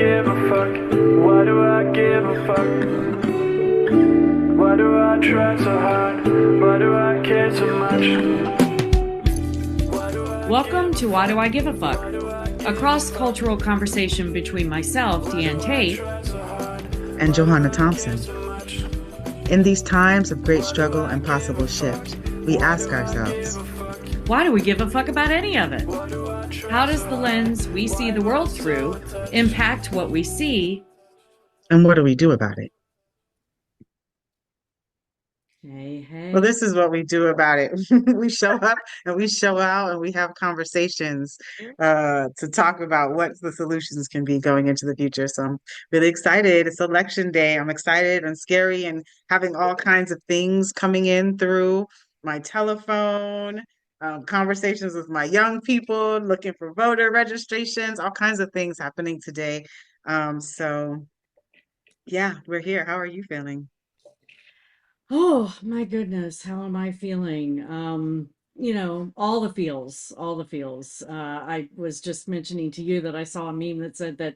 give a fuck? Why do I give a fuck? Why do I try so hard? Why do I care so much? Welcome to Why Do I Give a Fuck? A cross-cultural conversation between myself, Deanne Tate, and Johanna Thompson. In these times of great struggle and possible shift, we ask ourselves, why do we give a fuck about any of it? How does the lens we see the world through impact what we see? And what do we do about it? Hey. Well, this is what we do about it. We show up and we show out and we have conversations to talk about what the solutions can be going into the future. So I'm really excited. It's election day. I'm excited and scary and having all kinds of things coming in through my telephone, conversations with my young people, looking for voter registrations, all kinds of things happening today. So yeah, we're here. How are you feeling? Oh my goodness, how am I feeling? All the feels, all the feels. I was just mentioning to you that I saw a meme that said that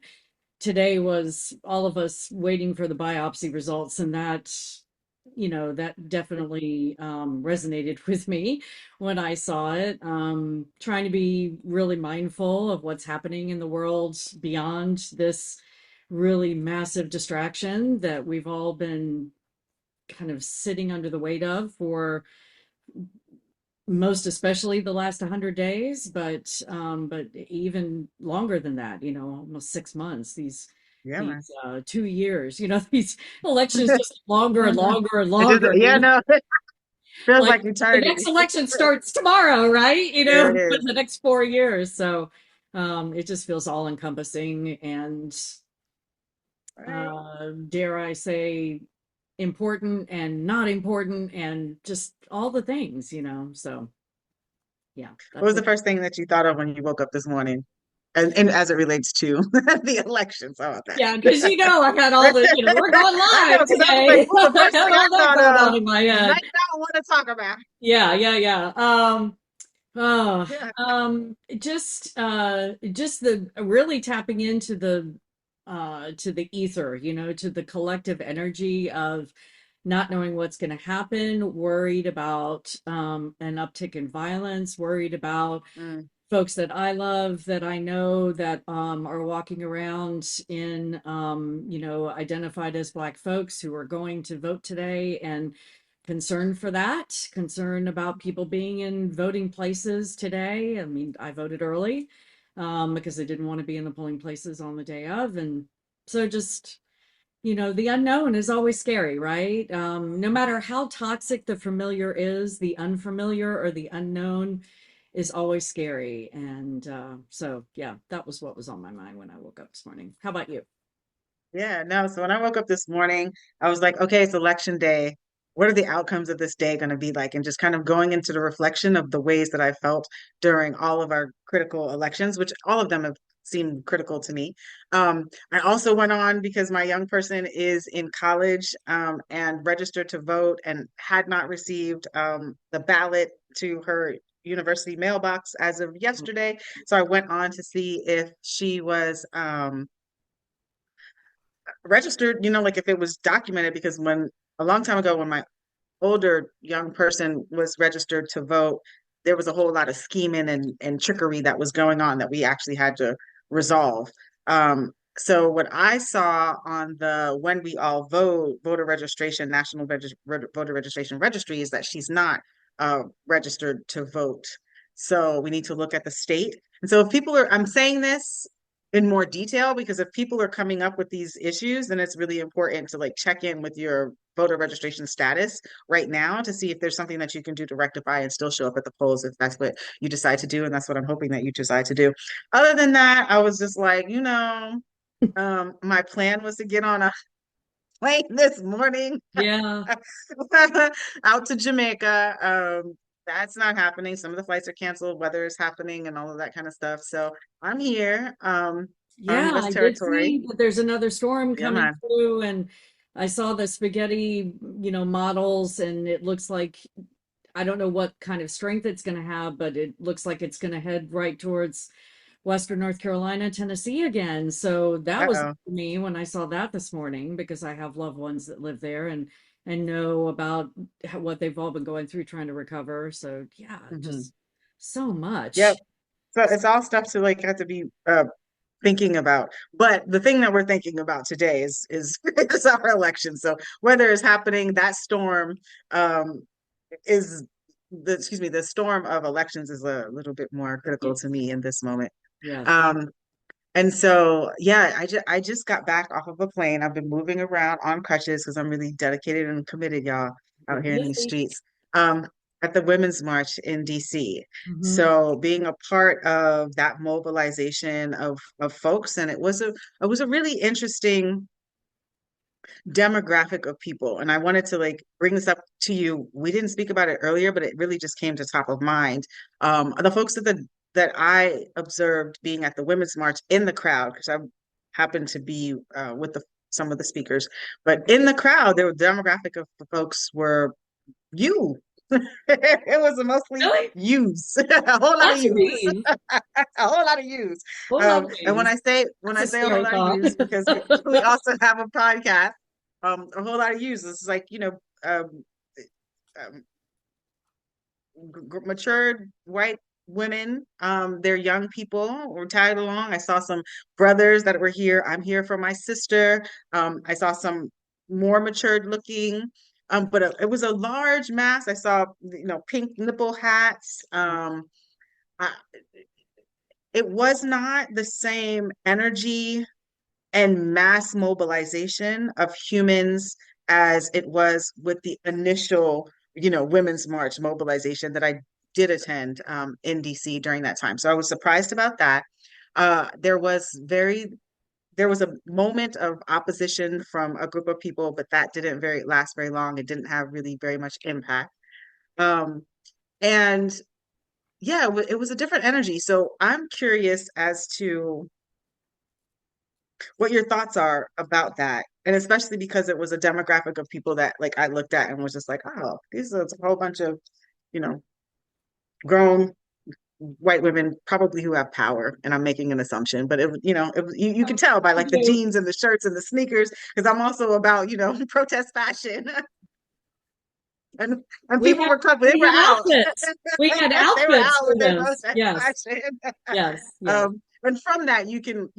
today was all of us waiting for the biopsy results, and that definitely resonated with me when I saw it. Trying to be really mindful of what's happening in the world beyond this really massive distraction that we've all been kind of sitting under the weight of for most especially the last 100 days, but even longer than that, almost 6 months, these Yeah, man. these 2 years, these elections just longer and longer and It just, longer, yeah, no, it feels like like the next eternity. election starts tomorrow, right? There it For is. the next 4 years. So it just feels all encompassing and Right. dare I say important and not important and just all the things. So yeah, What that's was the what. first thing that you thought of when you woke up this morning? And as it relates to the elections, how about that? Yeah, because I got all we're going I know, live because I was today. like, well, the I first have thing I all that thought going of, on in my you head. might not want to talk about. Yeah. Oh, Yeah. just the really tapping into the to the ether, to the collective energy of not knowing what's going to happen, worried about an uptick in violence, worried about Mm, folks that I love, that I know that are walking around in, identified as Black folks who are going to vote today, and concern for that, concern about people being in voting places today. I mean, I voted early because I didn't want to be in the polling places on the day of. And so just, the unknown is always scary, right? No matter how toxic the familiar is, the unfamiliar or the unknown is always scary. And so, yeah, that was what was on my mind when I woke up this morning. How about you? yeah, no. So when I woke up this morning, I was like, okay, it's election day. What are the outcomes of this day going to be like? And just kind of going into the reflection of the ways that I felt during all of our critical elections, which all of them have seemed critical to me. I also went on because my young person is in college and registered to vote and had not received the ballot to her university mailbox as of yesterday. So I went on to see if she was registered, like if it was documented, because when a long time ago, when my older young person was registered to vote, there was a whole lot of scheming and trickery that was going on that we actually had to resolve. So what I saw on the When We All Vote voter registration, voter registration registry is that she's not registered to vote. So we need to look at the state. And so if people are, I'm saying this in more detail because if people are coming up with these issues, then it's really important to like check in with your voter registration status right now to see if there's something that you can do to rectify and still show up at the polls if that's what you decide to do. And that's what I'm hoping that you decide to do. Other than that, I was just like, my plan was to get on a plane this morning Yeah. out to Jamaica. That's not happening. Some of the flights are canceled, weather is happening, and all of that kind of stuff. So I'm here on Yeah, US I did territory. see that there's another storm Yeah, coming man. through, and I saw the spaghetti, models, and it looks like I don't know what kind of strength it's going to have, but it looks like it's going to head right towards Western North Carolina, Tennessee again. So that was Uh-oh. for me when I saw that this morning because I have loved ones that live there and know about what they've all been going through trying to recover. So yeah, Hmm. just so Yep. much. So it's all stuff to like have to be thinking about. But the thing that we're thinking about today is is our election. So whether it's happening, that storm um is the excuse me, the storm of elections is a little bit more critical to Yes. me in this moment. Yes. Um and so yeah, I just got back off of a plane. I've been moving around on crutches because I'm really dedicated and committed, y'all, out here in these Yay. streets. Um at the Women's March in DC. Mhm. So being a part of that mobilization of folks, and it was a really interesting demographic of people. And I wanted to like bring this up to you. We didn't speak about it earlier, but it really just came to top of mind. The folks that I observed being at the Women's March in the crowd, because I happened to be with some of the speakers, but in the crowd, there were demographic of the folks were you. It was mostly Really? yous, a whole lot of Lots of yous, bees. a whole lot of yous. Whole lot of And when bees. I That's a say a whole scary lot of thought. yous, because we also have a podcast, a whole lot of yous. It's like, um, matured white women. They're young people. We're tagged along. I saw some brothers that were here. I'm here for my sister. I saw some more matured looking. But it was a large mass. I saw, pink nipple hats. I, it was not the same energy and mass mobilization of humans as it was with the initial, Women's March mobilization that I did attend in DC during that time. So I was surprised about that. Uh, there was very there was a moment of opposition from a group of people, but that didn't very last very long. It didn't have really very much impact. Um, and yeah, it was a different energy. So I'm curious as to what your thoughts are about that. And especially because it was a demographic of people that like I looked at and was just like, oh, these are a whole bunch of, you know, grown white women probably who have power. And I'm making an assumption, but you can tell by like the You- jeans and the shirts and the sneakers, because I'm also about, protest fashion. and and We people had were coming, they we were had out. outfits. We had They were outfits out for with their this. protest Yes. fashion. Yes. Yes. And from that, you can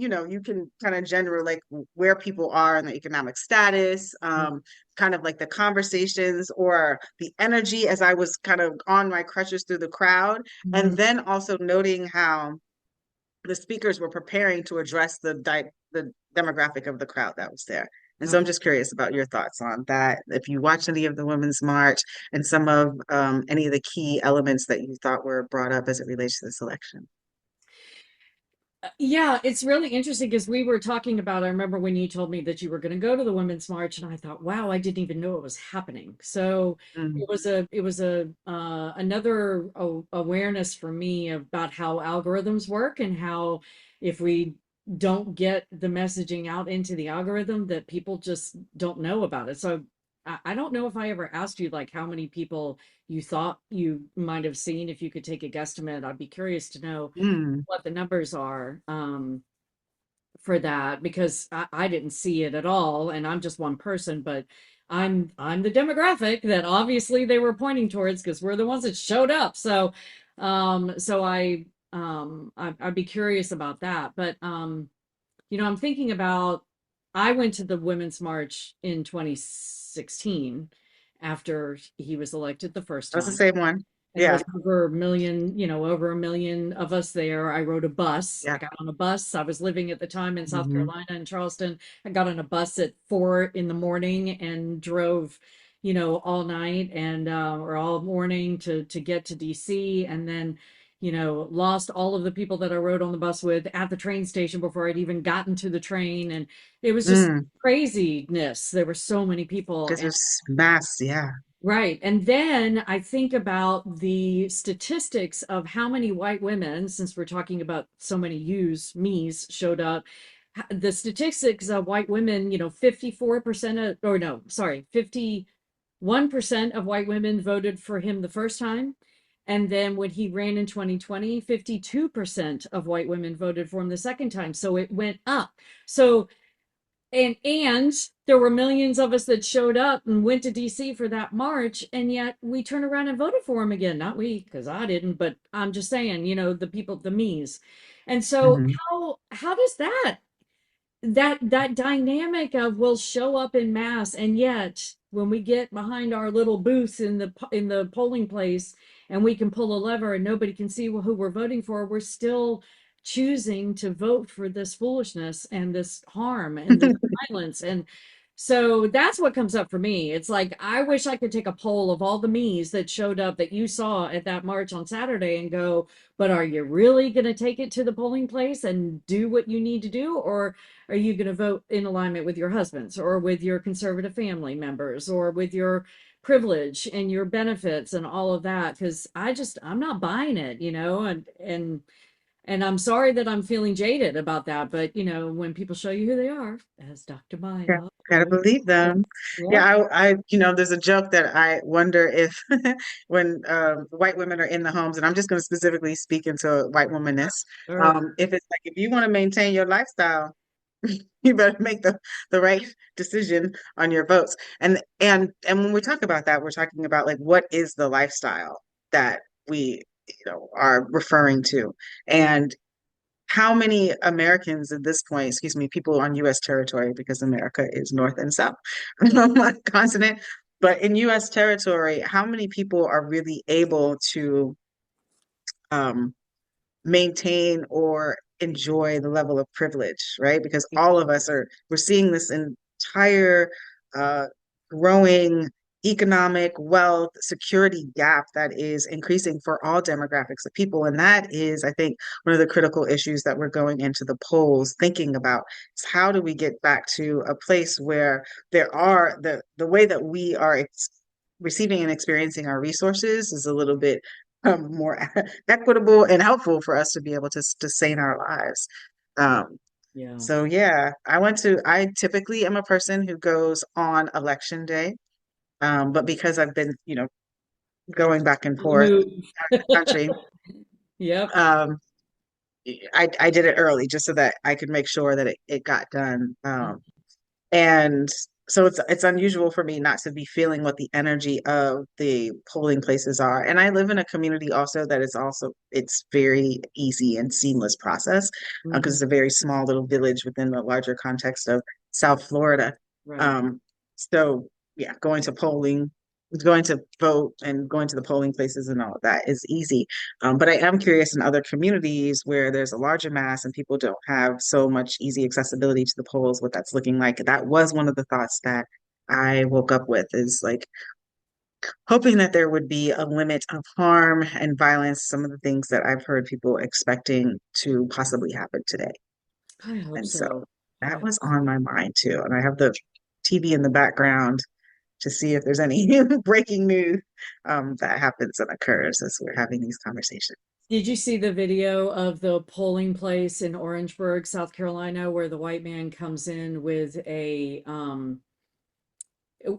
kind of generate like where people are and the economic status, kind of like the conversations or the energy as I was kind of on my crutches through the crowd, and Mhm. then also noting how the speakers were preparing to address the demographic of the crowd that was there. And so I'm Okay. just curious about your thoughts on that. If you watched any of the Women's March and some of any of the key elements that you thought were brought up as it relates to this election. Yeah, it's really interesting because we were talking about, I remember when you told me that you were going to go to the Women's March, and I thought, wow, I didn't even know it was happening. So Mm, it was a another awareness for me about how algorithms work and how if we don't get the messaging out into the algorithm that people just don't know about it. So I don't know if I ever asked you like how many people you thought you might have seen. If you could take a guesstimate, I'd be curious to know mm, what the numbers are for that because I didn't see it at all, and I'm just one person, but I'm the demographic that obviously they were pointing towards because we're the ones that showed up. So, I'd be curious about that. But I'm thinking about I went to the Women's March in 2016 after he was elected the first that's the time. same one. And there was Yeah, over a million of us there. I rode a bus. I yeah. got on a bus. I was living at the time in South Hmm. Carolina in Charleston. I got on a bus at 4 in the morning and drove, all night and or all morning to get to DC, and then, lost all of the people that I rode on the bus with at the train station before I'd even gotten to the train. And it was just Mm. craziness. There were so many people. Because there's mass, yeah. Right. And then I think about the statistics of how many white women, since we're talking about so many me's showed up. The statistics of white women, 54% of, or no, sorry, 51% of white women voted for him the first time. And then when he ran in 2020, 52% of white women voted for him the second time. So it went up. So and there were millions of us that showed up and went to DC for that march, and yet we turned around and voted for him again. Not we, because I didn't, but I'm just saying, the people, the me's. And so Mhm. how does that dynamic of we'll show up in mass, and yet when we get behind our little booths in the polling place and we can pull a lever and nobody can see who we're voting for, we're still choosing to vote for this foolishness and this harm and this violence. And so that's what comes up for me. It's like, I wish I could take a poll of all the me's that showed up that you saw at that march on Saturday and go, but are you really going to take it to the polling place and do what you need to do? Or are you going to vote in alignment with your husbands or with your conservative family members or with your privilege and your benefits and all of that? Because I'm not buying it, and I'm sorry that I'm feeling jaded about that. But when people show you who they are, as Dr. Yeah, Maya gotta always believe says, them. Yeah, yep, there's a joke that I wonder if when white women are in the homes, and I'm just going to specifically speak into white womanness, sure, if it's like if you want to maintain your lifestyle, you better make the right decision on your votes. And when we talk about that, we're talking about like what is the lifestyle that we, are referring to, and how many Americans at this point, excuse me, people on US territory, because America is North and South on my continent, but in US territory, how many people are really able to um, maintain or enjoy the level of privilege, right? Because all of us we're seeing this entire uh, growing economic wealth security gap that is increasing for all demographics of people. And that is, I think, one of the critical issues that we're going into the polls thinking about is how do we get back to a place where there are the way that we are receiving and experiencing our resources is a little bit more equitable and helpful for us to be able to sustain our lives. Um, yeah. so yeah, I typically am a person who goes on election day. But because I've been, going back and forth Move. out of the country, Yep. um, I did it early just so that I could make sure that it got done. And so it's unusual for me not to be feeling what the energy of the polling places are. And I live in a community also that is also it's very easy and seamless process because Mhm. it's a very small little village within the larger context of South Florida. Right. Um, so yeah, going to vote and going to the polling places and all of that is easy. But I am curious in other communities where there's a larger mass and people don't have so much easy accessibility to the polls, what that's looking like. That was one of the thoughts that I woke up with is like hoping that there would be a limit of harm and violence, some of the things that I've heard people expecting to possibly happen today. I hope And so so. I that hope was on so. my mind too. And I have the TV in the background to see if there's any breaking news that happens and occurs as we're having these conversations. Did you see the video of the polling place in Orangeburg, South Carolina, where the white man comes in with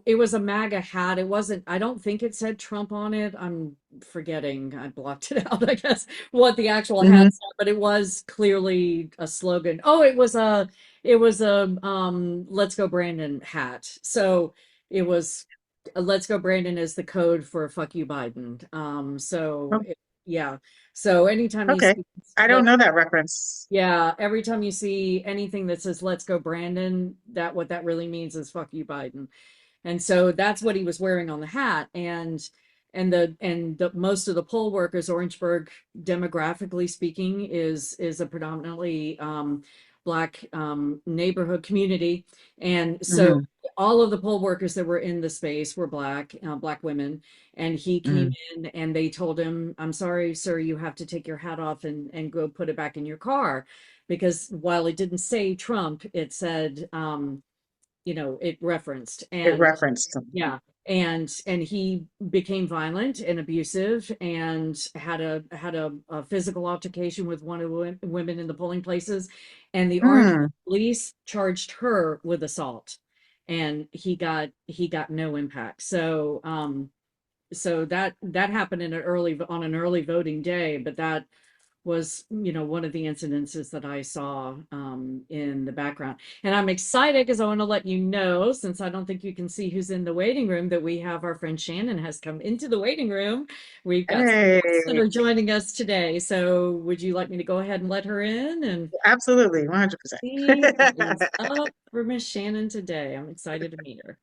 it was a MAGA hat. It wasn't, I don't think it said Trump on it. I'm forgetting. I blocked it out, I guess, what the actual Hmm. hat said, but it was clearly a slogan. Oh, it was a Let's Go Brandon hat. So it was Let's Go Brandon is the code for fuck you Biden. Oh, Yeah. So anytime you okay. see I don't let know that reference. yeah, every time you see anything that says "Let's go, Brandon," that what that really means is "fuck you, Biden." And so that's what he was wearing on the hat. And the most of the poll workers, Orangeburg, demographically speaking, is a predominantly black neighborhood community, and so Hmm. all of the poll workers that were in the space were black women. And he came Hmm. in and they told him, "I'm sorry, sir, you have to take your hat off and go put it back in your car," because while it didn't say Trump, it said it referenced. It And referenced something. yeah, and he became violent and abusive and had a physical altercation with one of the women in the polling places, and the Orange Hmm. police charged her with assault, and he got no impact. So so that happened on an early voting day, but that was, one of the incidences that I saw in the background. And I'm excited because I want to let you know, since I don't think you can see who's in the waiting room, that we have our friend Shannon has come into the waiting room. We've got some guests that Hey, are joining us today. So would you like me to go ahead and let her in? And absolutely, see what is 100%. up for Miss Shannon today. I'm excited to meet her.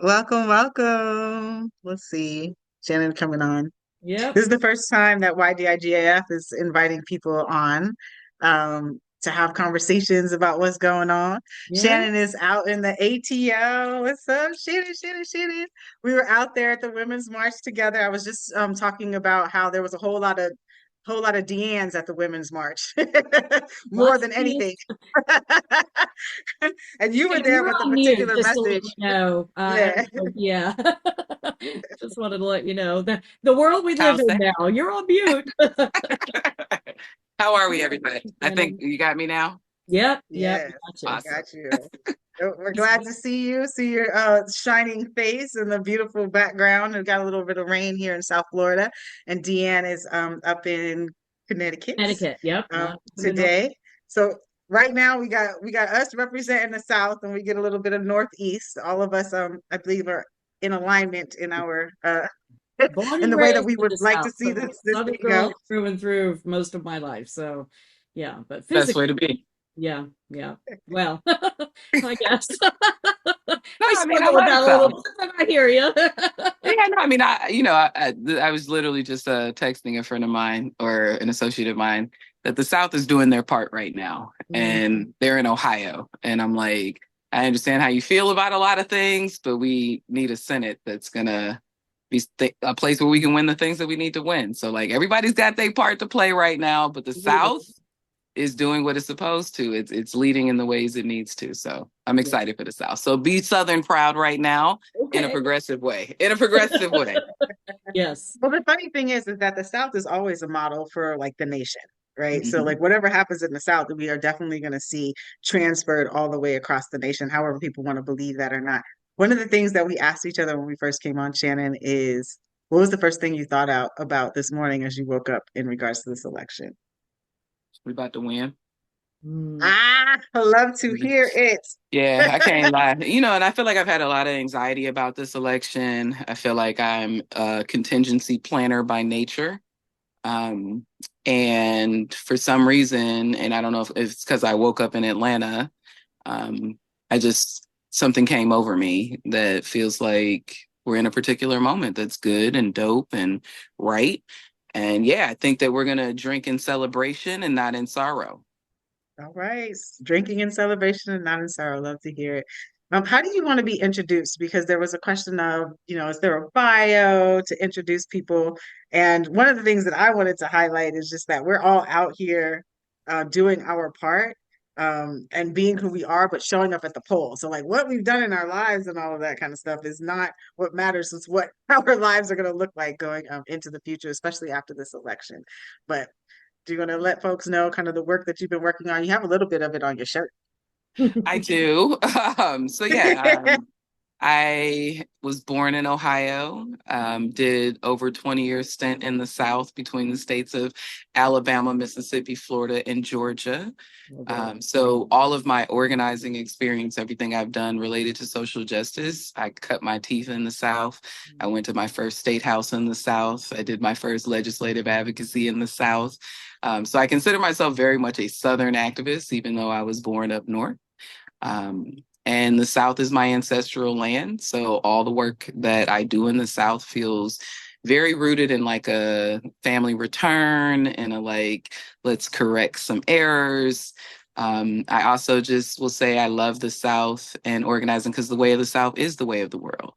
Welcome, welcome. Let's see. Shannon coming on. Yep. This is the first time that YDIGAF is inviting people on to have conversations about what's going on. Yeah. Shannon is out in the ATL. What's up, Shannon, Shannon? We were out there at the Women's March together. I was just talking about how there was a whole lot of Deannes at the Women's March, more Lots of than you. anything. And you were Hey, there you're with the on mute, particular just to let message. you know. Yeah. Yeah. Just wanted to let you know the world we live How's in that? now. You're on mute. How are we, everybody? I think Shannon. you got me now. Yep, Yes, gotcha. Awesome. got you. We're glad to see your shining face and the beautiful background. We've got a little bit of rain here in South Florida, and Deanne is up in Connecticut Connecticut. Yep. Not in the north. today. So right now we got us representing the South, and we get a little bit of Northeast. All of us, I believe, are in alignment in our Born in and the way that raised we in would the like to South. see So this Southern thing girl go. through and through most of my life. So yeah, but Best way physically, to be. yeah, yeah. Well, I guess No, I I mean, I struggle with love the that a little South. bit, but I hear you. Yeah, no, I mean, I was literally just texting a friend of mine or an associate of mine that the South is doing their part right now, and they're in Ohio, and I'm like, I understand how you feel about a lot of things, but we need a Senate that's gonna be a place where we can win the things that we need to win. So like, everybody's got their part to play right now, but the South is doing what it's supposed to. It's leading in the ways it needs to. So I'm Yeah. excited for the South. So be Southern proud right now in a Okay. progressive way. In a progressive way. Yes. Well, the funny thing is that the South is always a model for like the nation, right? So Mhm. like whatever happens in the South, we are definitely going to see transferred all the way across the nation, however people want to believe that or not. One of the things that we asked each other when we first came on, Shannon, is what was the first thing you thought out about this morning as you woke up in regards to this election? We about to win. Mm. Ah, I love to hear it. Yeah, I can't lie. And I feel like I've had a lot of anxiety about this election. I feel like I'm a contingency planner by nature. Um, and for some reason, and I don't know if it's because I woke up in Atlanta, um, something came over me that feels like we're in a particular moment that's good and dope and right. And yeah, I think that we're going to drink in celebration and not in sorrow. All right. Drinking in celebration and not in sorrow. Love to hear it. How do you want to be introduced? Because there was a question of, is there a bio to introduce people? And one of the things that I wanted to highlight is just that we're all out here doing our part and being who we are, but showing up at the poll. So, like, what we've done in our lives and all of that kind of stuff is not what matters. It's what our lives are going to look like going into the future, especially after this election. But do you want to let folks know kind of the work that you've been working on? You have a little bit of it on your shirt. I do. So yeah, I was born in Ohio, did over 20 years stint in the South between the states of Alabama, Mississippi, Florida, and Georgia. So all of my organizing experience, everything I've done related to social justice, I cut my teeth in the South. I went to my first state house in the South. I did my first legislative advocacy in the South. So I consider myself very much a Southern activist, even though I was born up north. Um, and the South is my ancestral land. So all the work that I do in the South feels very rooted in like a family return and a like, let's correct some errors. I also just will say I love the South and organizing because the way of the South is the way of the world.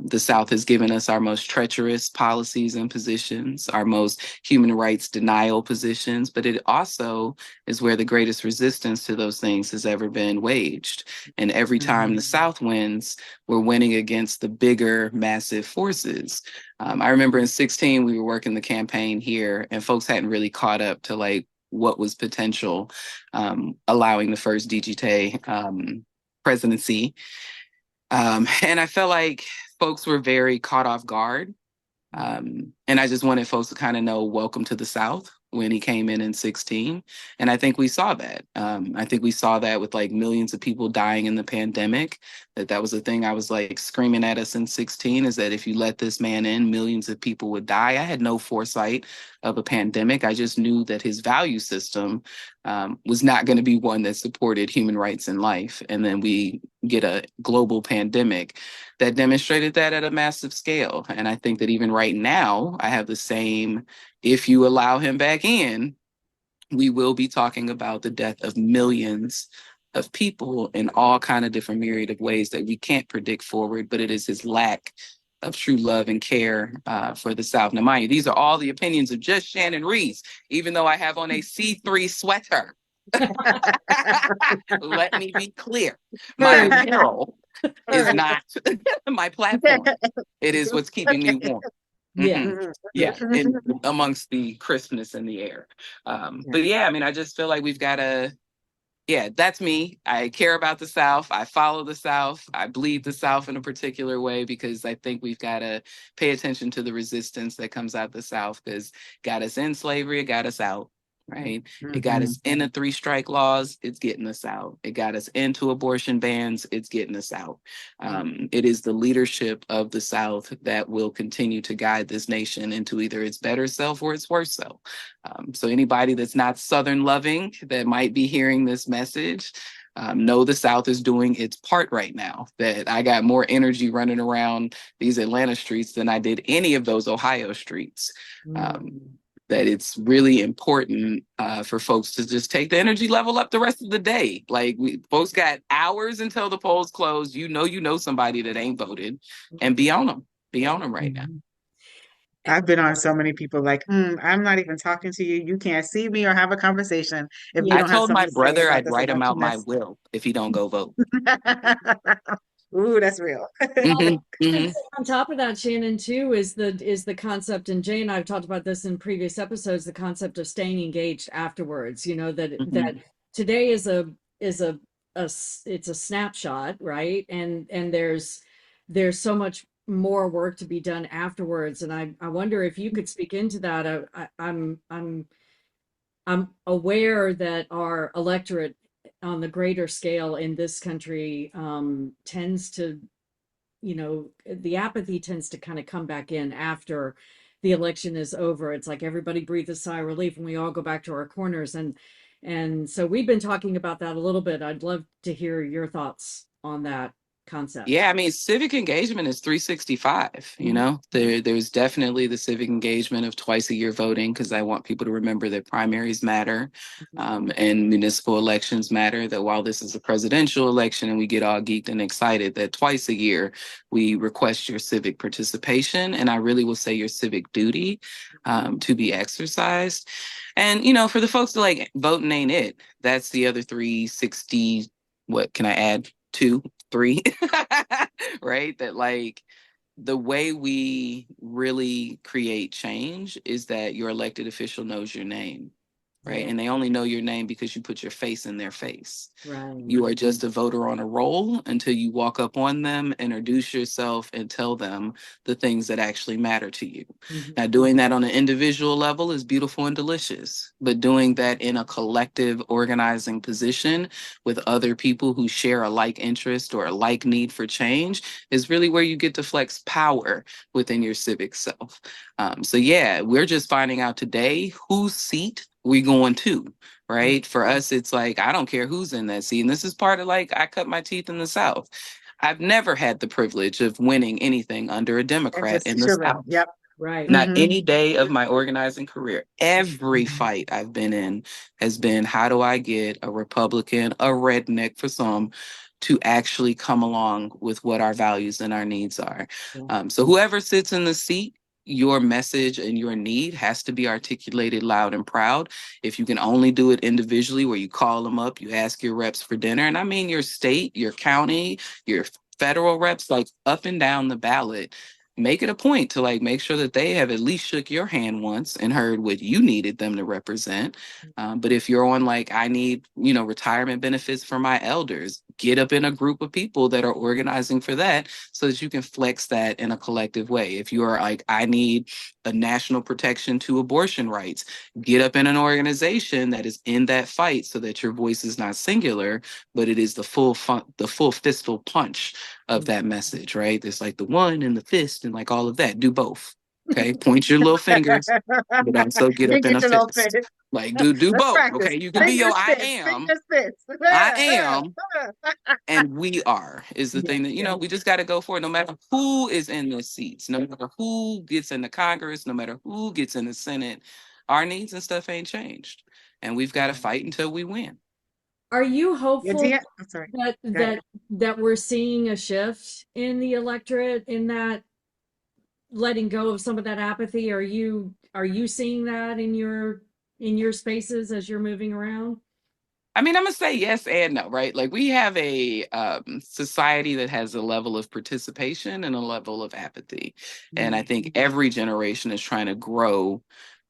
The South has given us our most treacherous policies and positions, our most human rights denial positions, but it also is where the greatest resistance to those things has ever been waged. And every time the South wins, we're winning against the bigger, massive forces. I remember in 16, we were working the campaign here, and folks hadn't really caught up to like what was potential, allowing the first DGT presidency. And I felt like folks were very caught off guard. And I just wanted folks to kind of know, welcome to the South, when he came in 2016. And I think we saw that. I think we saw that with like millions of people dying in the pandemic, that was the thing I was like screaming at us in 2016, is that if you let this man in, millions of people would die. I had no foresight of a pandemic. I just knew that his value system was not going to be one that supported human rights and life. And then we get a global pandemic that demonstrated that at a massive scale. And I think that even right now, I have the same, if you allow him back in, we will be talking about the death of millions of people in all kind of different myriad of ways that we can't predict forward, but it is his lack of true love and care for the South. Now, mind you, these are all the opinions of just Shannon Rees, even though I have on a C3 sweater. Let me be clear. My apparel is not my platform. It is what's keeping me warm. Yeah. Mhm. Yeah, and amongst the crispness in the air. But yeah, I mean, I just feel like we've got to, yeah, that's me. I care about the South. I follow the South. I bleed the South in a particular way, because I think we've got to pay attention to the resistance that comes out the South, because got us in slavery, it got us out. Right. It got us in the 3 strike laws. It's getting us out. It got us into abortion bans. It's getting us out. It is the leadership of the South that will continue to guide this nation into either its better self or its worse self. So anybody that's not Southern loving that might be hearing this message, know the South is doing its part right now. That I got more energy running around these Atlanta streets than I did any of those Ohio streets. That it's really important for folks to just take the energy level up the rest of the day. Like, folks got hours until the polls close. You know somebody that ain't voted, and be on them. Be on them right now. I've been on so many people like, I'm not even talking to you. You can't see me or have a conversation if you I don't have told my something to say brother about I'd this write him out my electionist. will if he don't go vote. Ooh, that's real. Mhm, mhm. On top of that, Shannon, too, is the concept, and Jay and I have talked about this in previous episodes, the concept of staying engaged afterwards. You know, that today is it's a snapshot, right? And there's so much more work to be done afterwards. And I wonder if you could speak into that. I'm aware that our electorate on the greater scale in this country tends to, you know, the apathy tends to kind of come back in after the election is over. It's like everybody breathes a sigh of relief and we all go back to our corners. And so we've been talking about that a little bit. I'd love to hear your thoughts on that concept. Yeah, I mean, civic engagement is 365. You know, there's definitely the civic engagement of twice a year voting, because I want people to remember that primaries matter, and municipal elections matter. That while this is a presidential election and we get all geeked and excited, that twice a year we request your civic participation, and I really will say your civic duty to be exercised. And, you know, for the folks that like voting ain't it, that's the other 360. What can I add? 2, 3, right? That like the way we really create change is that your elected official knows your name, right? Yeah. And they only know your name because you put your face in their face. Right. You are just a voter on a roll until you walk up on them, introduce yourself, and tell them the things that actually matter to you. Now, doing that on an individual level is beautiful and delicious, but doing that in a collective organizing position with other people who share a like interest or a like need for change is really where you get to flex power within your civic self. So yeah, we're just finding out today whose seat we going to. Right. For us, it's like, I don't care who's in that seat. And this is part of like, I cut my teeth in the South. I've never had the privilege of winning anything under a Democrat in the South. Yep. Right. Not any day of my organizing career. Every fight I've been in has been, how do I get a Republican, a redneck for some, to actually come along with what our values and our needs are. So whoever sits in the seat, your message and your need has to be articulated loud and proud. If you can only do it individually, where you call them up, you ask your reps for dinner, and I mean your state, your county, your federal reps, like up and down the ballot, make it a point to like make sure that they have at least shook your hand once and heard what you needed them to represent. But if you're on like, I need, you know, retirement benefits for my elders, get up in a group of people that are organizing for that so that you can flex that in a collective way. If you are like, I need a national protection to abortion rights, get up in an organization that is in that fight so that your voice is not singular, but it is the full fistal punch of that message, right? There's like the one and the fist and like all of that. Do both. Okay. Point your little fingers, but also get up in a fist. Like do Let's both. practice. Okay. You can be your I Fingers, am. fingers, fists. I am. And we are is the thing that, you know, we just got to go for it no matter who is in the seats, no matter who gets into Congress, no matter who gets in the Senate. Our needs and stuff ain't changed. And we've got to fight until we win. Are you hopeful I'm sorry. that we're seeing a shift in the electorate, in that letting go of some of that apathy? Are you seeing that in your spaces as you're moving around? I mean, I'm gonna say yes and no, right? Like we have a society that has a level of participation and a level of apathy. And I think every generation is trying to grow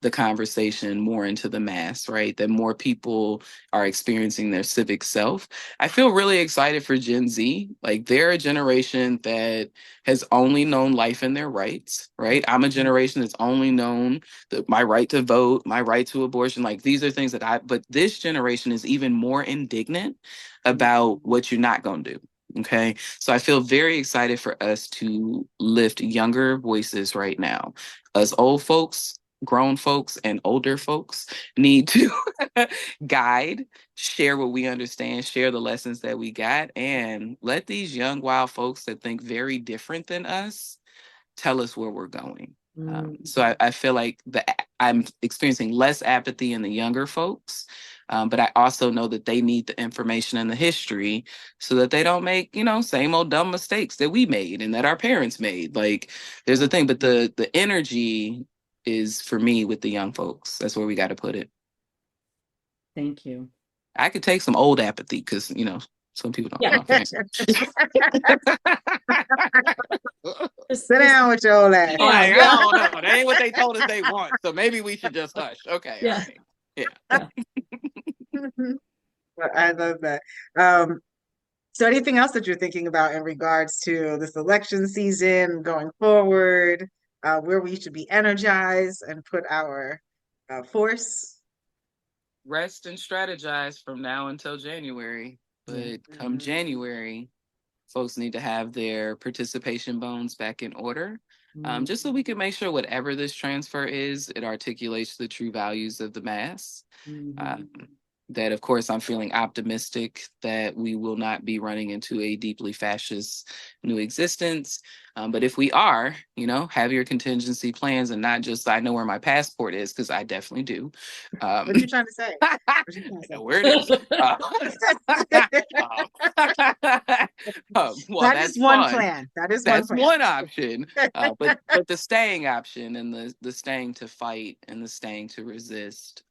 the conversation more into the mass, right? That more people are experiencing their civic self. I feel really excited for Gen Z. Like they're a generation that has only known life and their rights, right? I'm a generation that's only known my right to vote, my right to abortion. Like these are things but this generation is even more indignant about what you're not going to do. Okay. So I feel very excited for us to lift younger voices right now. Us old folks, grown folks, and older folks need to guide, share what we understand, share the lessons that we got, and let these young, wild folks that think very different than us tell us where we're going. So I feel like I'm experiencing less apathy in the younger folks. But I also know that they need the information and the history so that they don't make, you know, same old dumb mistakes that we made and that our parents made. Like there's a thing, but the energy is for me with the young folks. That's where we got to put it. Thank you. I could take some old apathy because, you know, some people don't know. Sit down with your old ass. Like, I don't know. That ain't what they told us they want. So maybe we should just hush. Okay. Yeah. All right. Yeah. Well, I love that. So anything else that you're thinking about in regards to this election season going forward, where we should be energized and put our force? Rest and strategize from now until January. But come January, folks need to have their participation bones back in order. Just so we can make sure whatever this transfer is, it articulates the true values of the mass. That, of course, I'm feeling optimistic that we will not be running into a deeply fascist new existence. But if we are, you know, have your contingency plans and not just, I know where my passport is, because I definitely do. What are you trying to say? Where it is. Well, that that's is one fun. plan. That's one option. But the staying option and the staying to fight and the staying to resist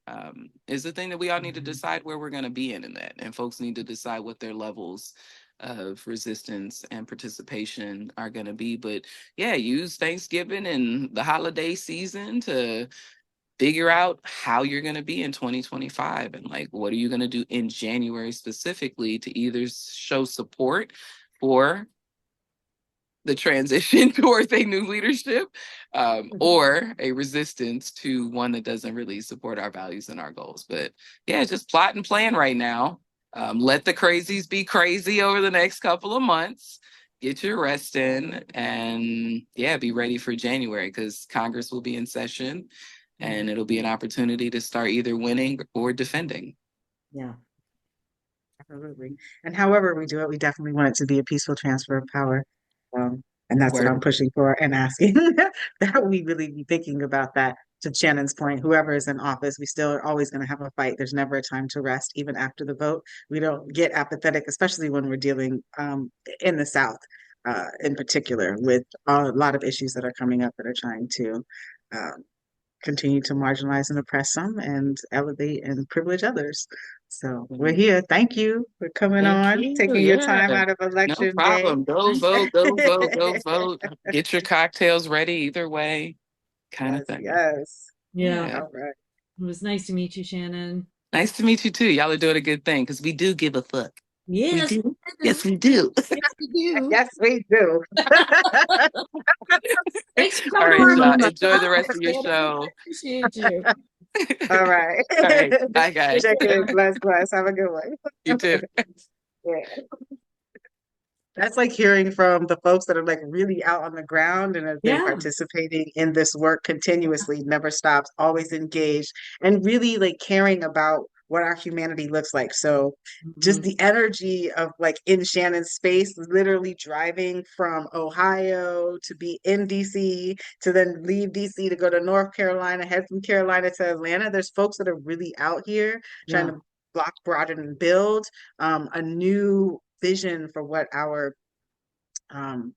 is the thing that we all need to decide where we're going to be in that. And folks need to decide what their levels of resistance and participation are going to be. But yeah, use Thanksgiving and the holiday season to figure out how you're going to be in 2025 and like what are you going to do in January specifically to either show support for the transition towards a new leadership or a resistance to one that doesn't really support our values and our goals. But yeah, just plot and plan right now. Let the crazies be crazy over the next couple of months. Get your rest in and yeah, be ready for January because Congress will be in session and it'll be an opportunity to start either winning or defending. Yeah. Absolutely. And however we do it, we definitely want it to be a peaceful transfer of power. And that's what I'm pushing for and asking that we really be thinking about that. To Shannon's point, whoever is in office, we still are always going to have a fight. There's never a time to rest, even after the vote. We don't get apathetic, especially when we're dealing in the South, in particular, with a lot of issues that are coming up that are trying to continue to marginalize and oppress some and elevate and privilege others. So we're here. Thank you for coming taking your time out of election no problem. day. Go vote, go vote, go vote. Get your cocktails ready either way, kind of thing. Yes. Yeah. All right. It was nice to meet you, Shannon. Nice to meet you too. Y'all are doing a good thing because we do give a fuck. We Yes, do. Yes, we do. yes, we do. Yes, we do. Thanks for All coming to right, our y'all. room. Enjoy the rest of your show. Appreciate you. All right. All right. Bye, guys. Check in. Bless, bless. Have a good one. You too. Yeah. That's like hearing from the folks that are like really out on the ground and have been Yeah. participating in this work continuously, never stops, always engaged, and really like caring about what our humanity looks like. So just Mhm. the energy of like in Shannon's space, literally driving from Ohio to be in DC to then leave DC to go to North Carolina, head from Carolina to Atlanta. There's folks that are really out here trying Yeah. to block, broaden, and build a new vision for what our um,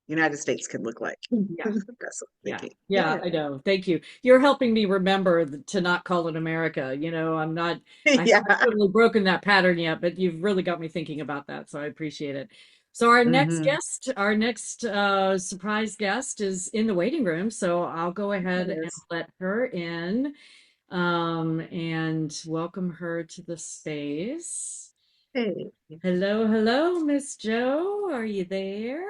United States can look like. Yeah. That's what I'm Yeah. thinking. Yeah, I know. Thank you. You're helping me remember to not call it America. You know, I Yeah. haven't totally broken that pattern yet, but you've really got me thinking about that. So I appreciate it. So Hmm. our next surprise guest is in the waiting room. So I'll go ahead and Yes. let her in and welcome her to the space. Hey. Hello, hello, Miss Joe. Are you there?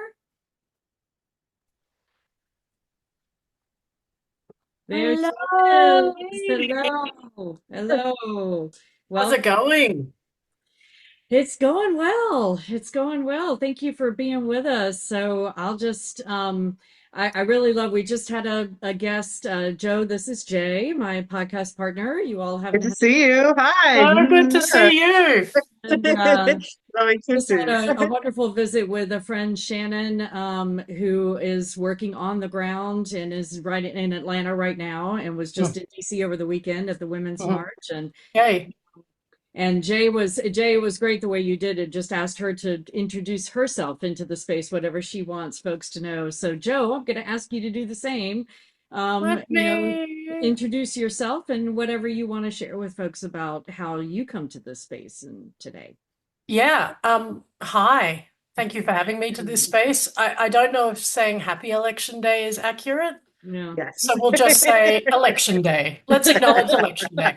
There she Hello. is. Hello. Hello. How's Well, it going? it's going well. It's going well. Thank you for being with us. So I'll just I really love we just had a guest, Joe. This is Jay, my podcast partner. You all Good haven't to had see you. Hi. Oh, good to see you. and Lovely just had kisses. a wonderful visit with a friend, Shannon, who is working on the ground and is right in Atlanta right now and was just in DC over the weekend at the Women's Mhm. March. Yay. And Jay was great the way you did it. Just asked her to introduce herself into the space, whatever she wants folks to know. So Joe, I'm going to ask you to do the same. With You know, me. introduce yourself and whatever you want to share with folks about how you come to this space and today. Yeah. Hi. Thank you for having me to this space. I don't know if saying happy election day is accurate, Yeah. Yes. so we'll just say election day. Let's acknowledge election day.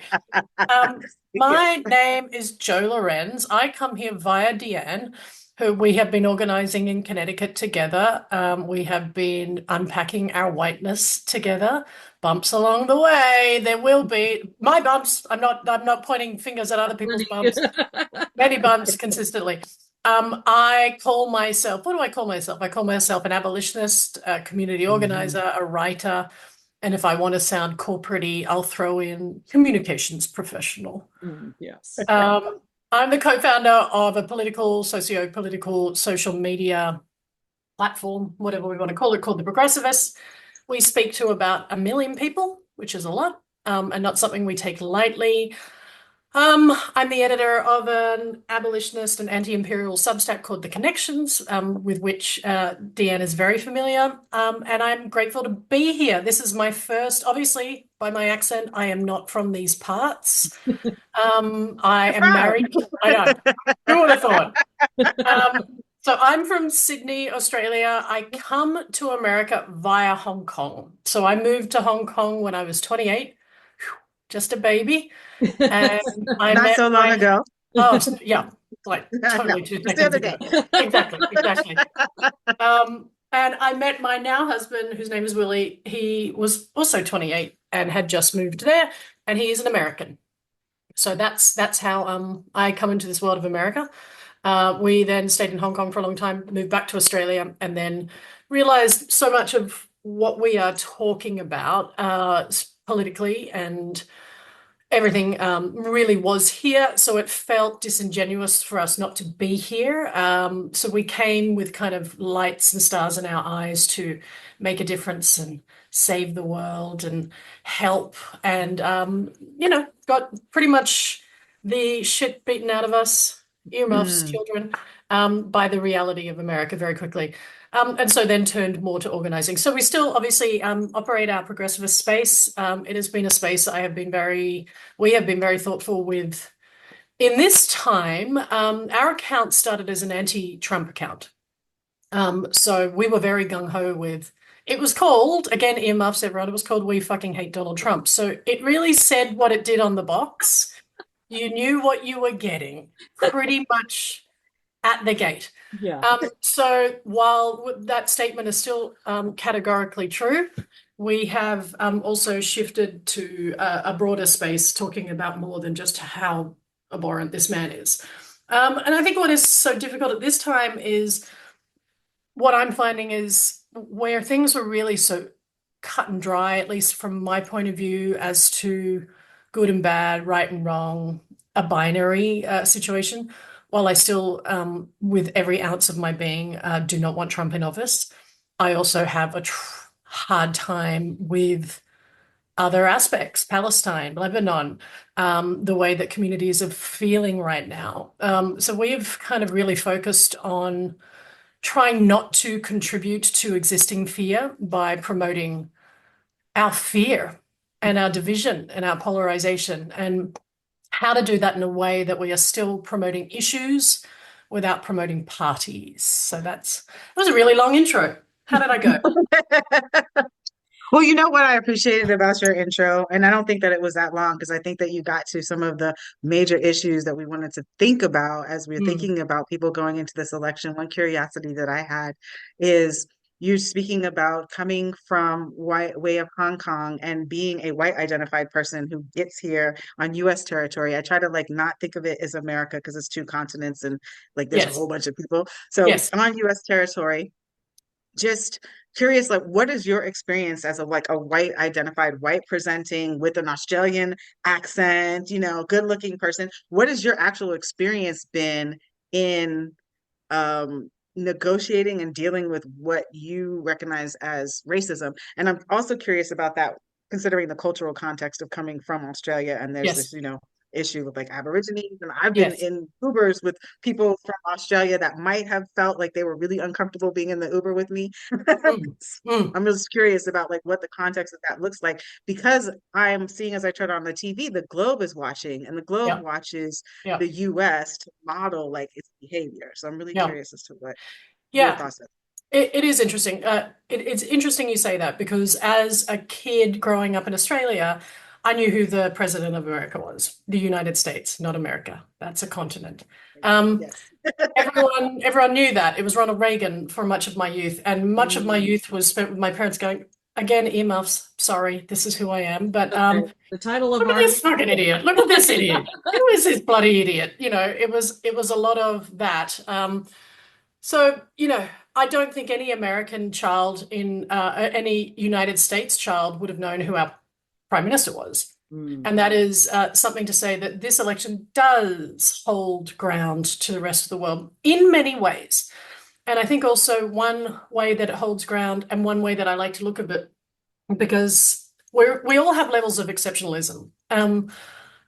My name is Joe Lorenz. I come here via Deanne, who we have been organizing in Connecticut together. We have been unpacking our whiteness together. Bumps along the way. There will be my bumps. I'm not pointing fingers at other people's bumps. Many bumps consistently. I call myself, what do I call myself? I call myself an abolitionist, a community organizer, a writer, and if I want to sound corporate-y, I'll throw in communications professional. Yes. I'm the co-founder of a socio-political social media platform, whatever we want to call it, called The Progressivists. We speak to about 1 million people, which is a lot, and not something we take lightly. I'm the editor of an abolitionist and anti-imperial Substack called The Connections, with which Deanne is very familiar, and I'm grateful to be here. This is my first, obviously, by my accent, I am not from these parts. I am married. I know. Who would have thought? So I'm from Sydney, Australia. I come to America via Hong Kong. So I moved to Hong Kong when I was 28, just a baby. And I Not met so long ago. Oh, yeah, like No, totally 2 just the seconds other ago. day. Exactly. And I met my now husband, whose name is Willie. He was also 28 and had just moved there, and he is an American. So that's how I come into this world of America. We then stayed in Hong Kong for a long time, moved back to Australia, and then realized so much of what we are talking about politically and everything really was here. So it felt disingenuous for us not to be here. So we came with kind of lights and stars in our eyes to make a difference and save the world and help. And, got pretty much the shit beaten out of us, earmuffs, children, by the reality of America very quickly. And so then turned more to organizing. So we still obviously operate our progressivist space. It has been a space we have been very thoughtful with. In this time, our account started as an anti-Trump account. So we were very gung-ho with, it was called, again, earmuffs, everyone, it was called We Fucking Hate Donald Trump. So it really said what it did on the box. You knew what you were getting pretty much at the gate. Yeah. So while that statement is still categorically true, we have also shifted to a broader space, talking about more than just how abhorrent this man is. And I think what is so difficult at this time is what I'm finding is where things were really so cut and dry, at least from my point of view, as to good and bad, right and wrong, a binary situation. While I still, with every ounce of my being, do not want Trump in office, I also have a hard time with other aspects, Palestine, Lebanon, the way that communities are feeling right now. So we've kind of really focused on trying not to contribute to existing fear by promoting our fear and our division and our polarization, and how to do that in a way that we are still promoting issues without promoting parties. So that was a really long intro. How did I go? Well, you know what I appreciated about your intro, and I don't think that it was that long because I think that you got to some of the major issues that we wanted to think about as we we're thinking about people going into this election. One curiosity that I had is you speaking about coming from way of Hong Kong and being a white identified person who gets here on US territory. I try to like not think of it as America because it's two continents and like there's a Yes. whole bunch of people. So Yes. on US territory, just curious, like what is your experience as a white identified white presenting with an Australian accent, good looking person? What has your actual experience been in negotiating and dealing with what you recognize as racism? And I'm also curious about that, considering the cultural context of coming from Australia, and there's Yes. this, issue with like Aborigines. And I've been Yes. in Ubers with people from Australia that might have felt like they were really uncomfortable being in the Uber with me. I'm just curious about like what the context of that looks like, because I'm seeing as I turn on the TV, the Globe is watching, and the Globe Yeah. watches Yeah. the US to model like its behavior. So I'm really Yeah. curious as to what your Yeah. thoughts are. It is interesting. It's interesting you say that, because as a kid growing up in Australia, I knew who the president of America was. The United States, not America. That's a continent. Yes. Everyone knew that. It was Ronald Reagan for much of my youth, and much of my youth was spent with my parents going, again, earmuffs, sorry, this is who I am. But The title of look at our this fucking idiot. Look at this idiot. Who is this bloody idiot? It was a lot of that. So, I don't think any American child in any United States child would have known who our prime minister was. And that is something to say that this election does hold ground to the rest of the world in many ways. And I think also one way that it holds ground, and one way that I like to look at it, because we all have levels of exceptionalism.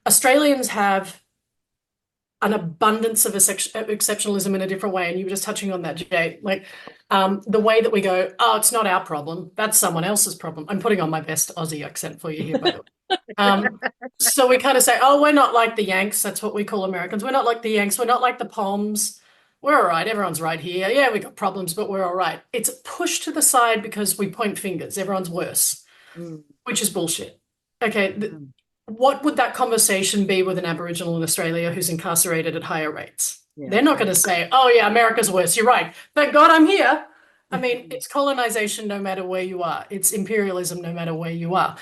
Australians have an abundance of exceptionalism in a different way. And you were just touching on that, Jay. Like the way that we go, oh, it's not our problem, that's someone else's problem. I'm putting on my best Aussie accent for you here, by the way. So we kind of say, oh, we're not like the Yanks. That's what we call Americans. We're not like the Yanks. We're not like the Poms. We're all right. Everyone's right here. Yeah, we got problems, but we're all right. It's pushed to the side because we point fingers. Everyone's worse, which is bullshit. Okay. What would that conversation be with an Aboriginal in Australia who's incarcerated at higher rates? Yeah. They're not going to say, oh, yeah, America's worse. You're right. Thank God I'm here. I mean, it's colonization no matter where you are. It's imperialism no matter where you are.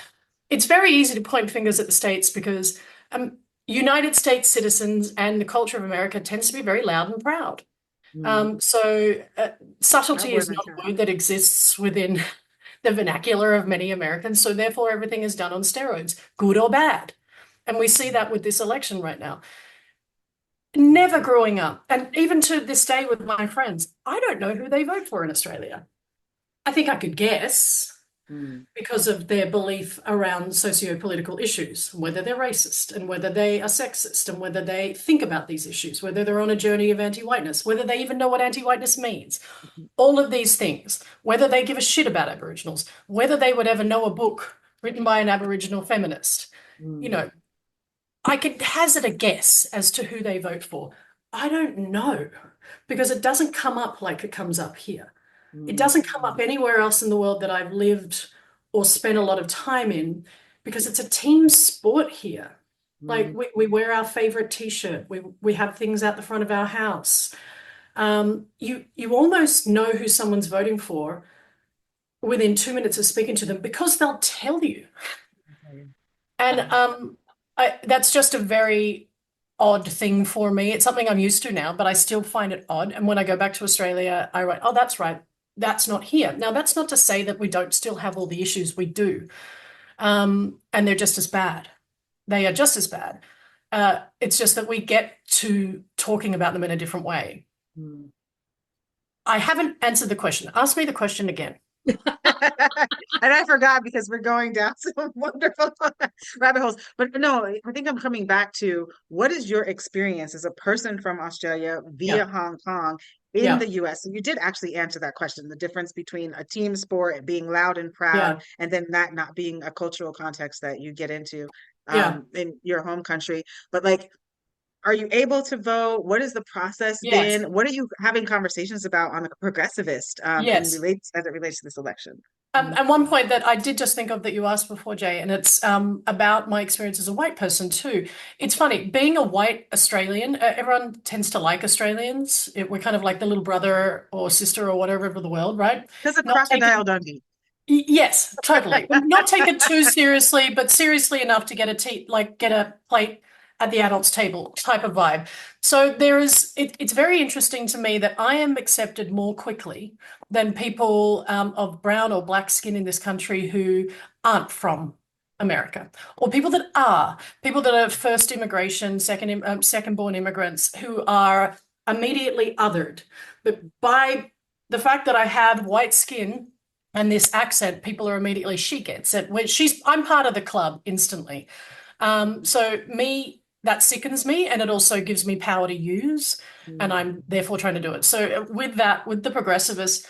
It's very easy to point fingers at the States because United States citizens and the culture of America tends to be very loud and proud. So subtlety is not a word that exists within the vernacular of many Americans. So therefore, everything is done on steroids, good or bad. And we see that with this election right now. Never growing up, and even to this day with my friends, I don't know who they vote for in Australia. I think I could guess because of their belief around socio-political issues, whether they're racist and whether they are sexist and whether they think about these issues, whether they're on a journey of anti-whiteness, whether they even know what anti-whiteness means. All of these things, whether they give a shit about Aboriginals, whether they would ever know a book written by an Aboriginal feminist. I could hazard a guess as to who they vote for. I don't know, because it doesn't come up like it comes up here. It doesn't come up anywhere else in the world that I've lived or spent a lot of time in, because it's a team sport here. Like we wear our favorite t-shirt. We have things out the front of our house. You almost know who someone's voting for within 2 minutes of speaking to them because they'll tell you. And that's just a very odd thing for me. It's something I'm used to now, but I still find it odd. And when I go back to Australia, I write, oh, that's right. That's not here. Now, that's not to say that we don't still have all the issues we do. And they're just as bad. They are just as bad. It's just that we get to talking about them in a different way. I haven't answered the question. Ask me the question again. And I forgot because we're going down some wonderful rabbit holes. But no, I think I'm coming back to what is your experience as a person from Australia via Hong Kong in the US? And you did actually answer that question, the difference between a team sport and being loud and proud, and then that not being a cultural context that you get into in your home country. But like, are you able to vote? What has the process been? What are you having conversations about on the progressivist as it relates to this election? And one point that I did just think of that you asked before, Jay, and it's about my experience as a white person too. It's funny, being a white Australian, everyone tends to like Australians. We're kind of like the little brother or sister or whatever of the world, right? Because of Crocodile Dundee. Yes, totally. Not take it too seriously, but seriously enough to get a plate at the adults table type of vibe. So it's very interesting to me that I am accepted more quickly than people of brown or black skin in this country who aren't from America, or people that are first immigration, second born immigrants who are immediately othered. But by the fact that I have white skin and this accent, people are immediately, she gets it. I'm part of the club instantly. That sickens me, and it also gives me power to use, and I'm therefore trying to do it. So with the progressivists,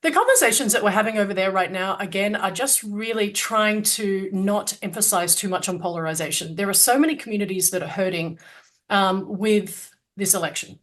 the conversations that we're having over there right now, again, are just really trying to not emphasize too much on polarization. There are so many communities that are hurting with this election.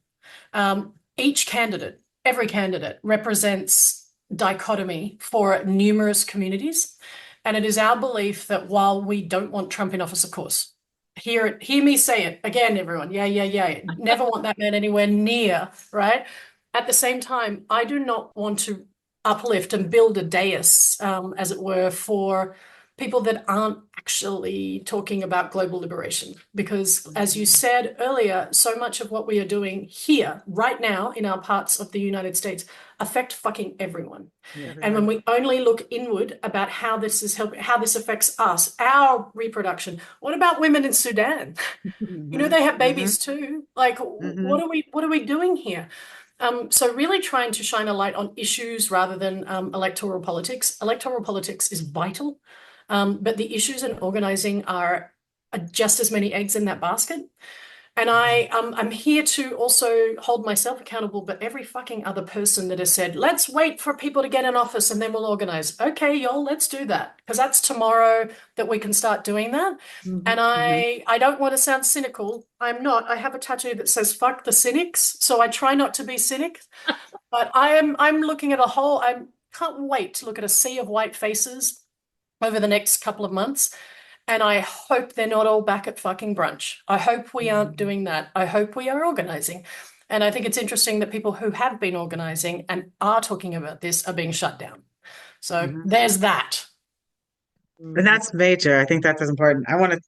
Every candidate represents dichotomy for numerous communities, and it is our belief that while we don't want Trump in office, of course, hear me say it again, everyone. Yeah. Never want that man anywhere near, right? At the same time, I do not want to uplift and build a dais, as it were, for people that aren't actually talking about global liberation. Because as you said earlier, so much of what we are doing here, right now, in our parts of the United States, affect fucking everyone. And when we only look inward about how this affects us, our reproduction. What about women in Sudan? They have babies too. Like, what are we doing here? So really trying to shine a light on issues rather than electoral politics. Electoral politics is vital, but the issues in organizing are just as many eggs in that basket. And I'm here to also hold myself accountable, but every fucking other person that has said, let's wait for people to get in office and then we'll organize. Okay, y'all, let's do that. Because that's tomorrow that we can start doing that. And I don't want to sound cynical. I'm not. I have a tattoo that says, fuck the cynics. So I try not to be cynic. But I'm looking at I can't wait to look at a sea of white faces over the next couple of months. And I hope they're not all back at fucking brunch. I hope we aren't doing that. I hope we are organizing. And I think it's interesting that people who have been organizing and are talking about this are being shut down. So there's that. And that's major. I think that's important. I want to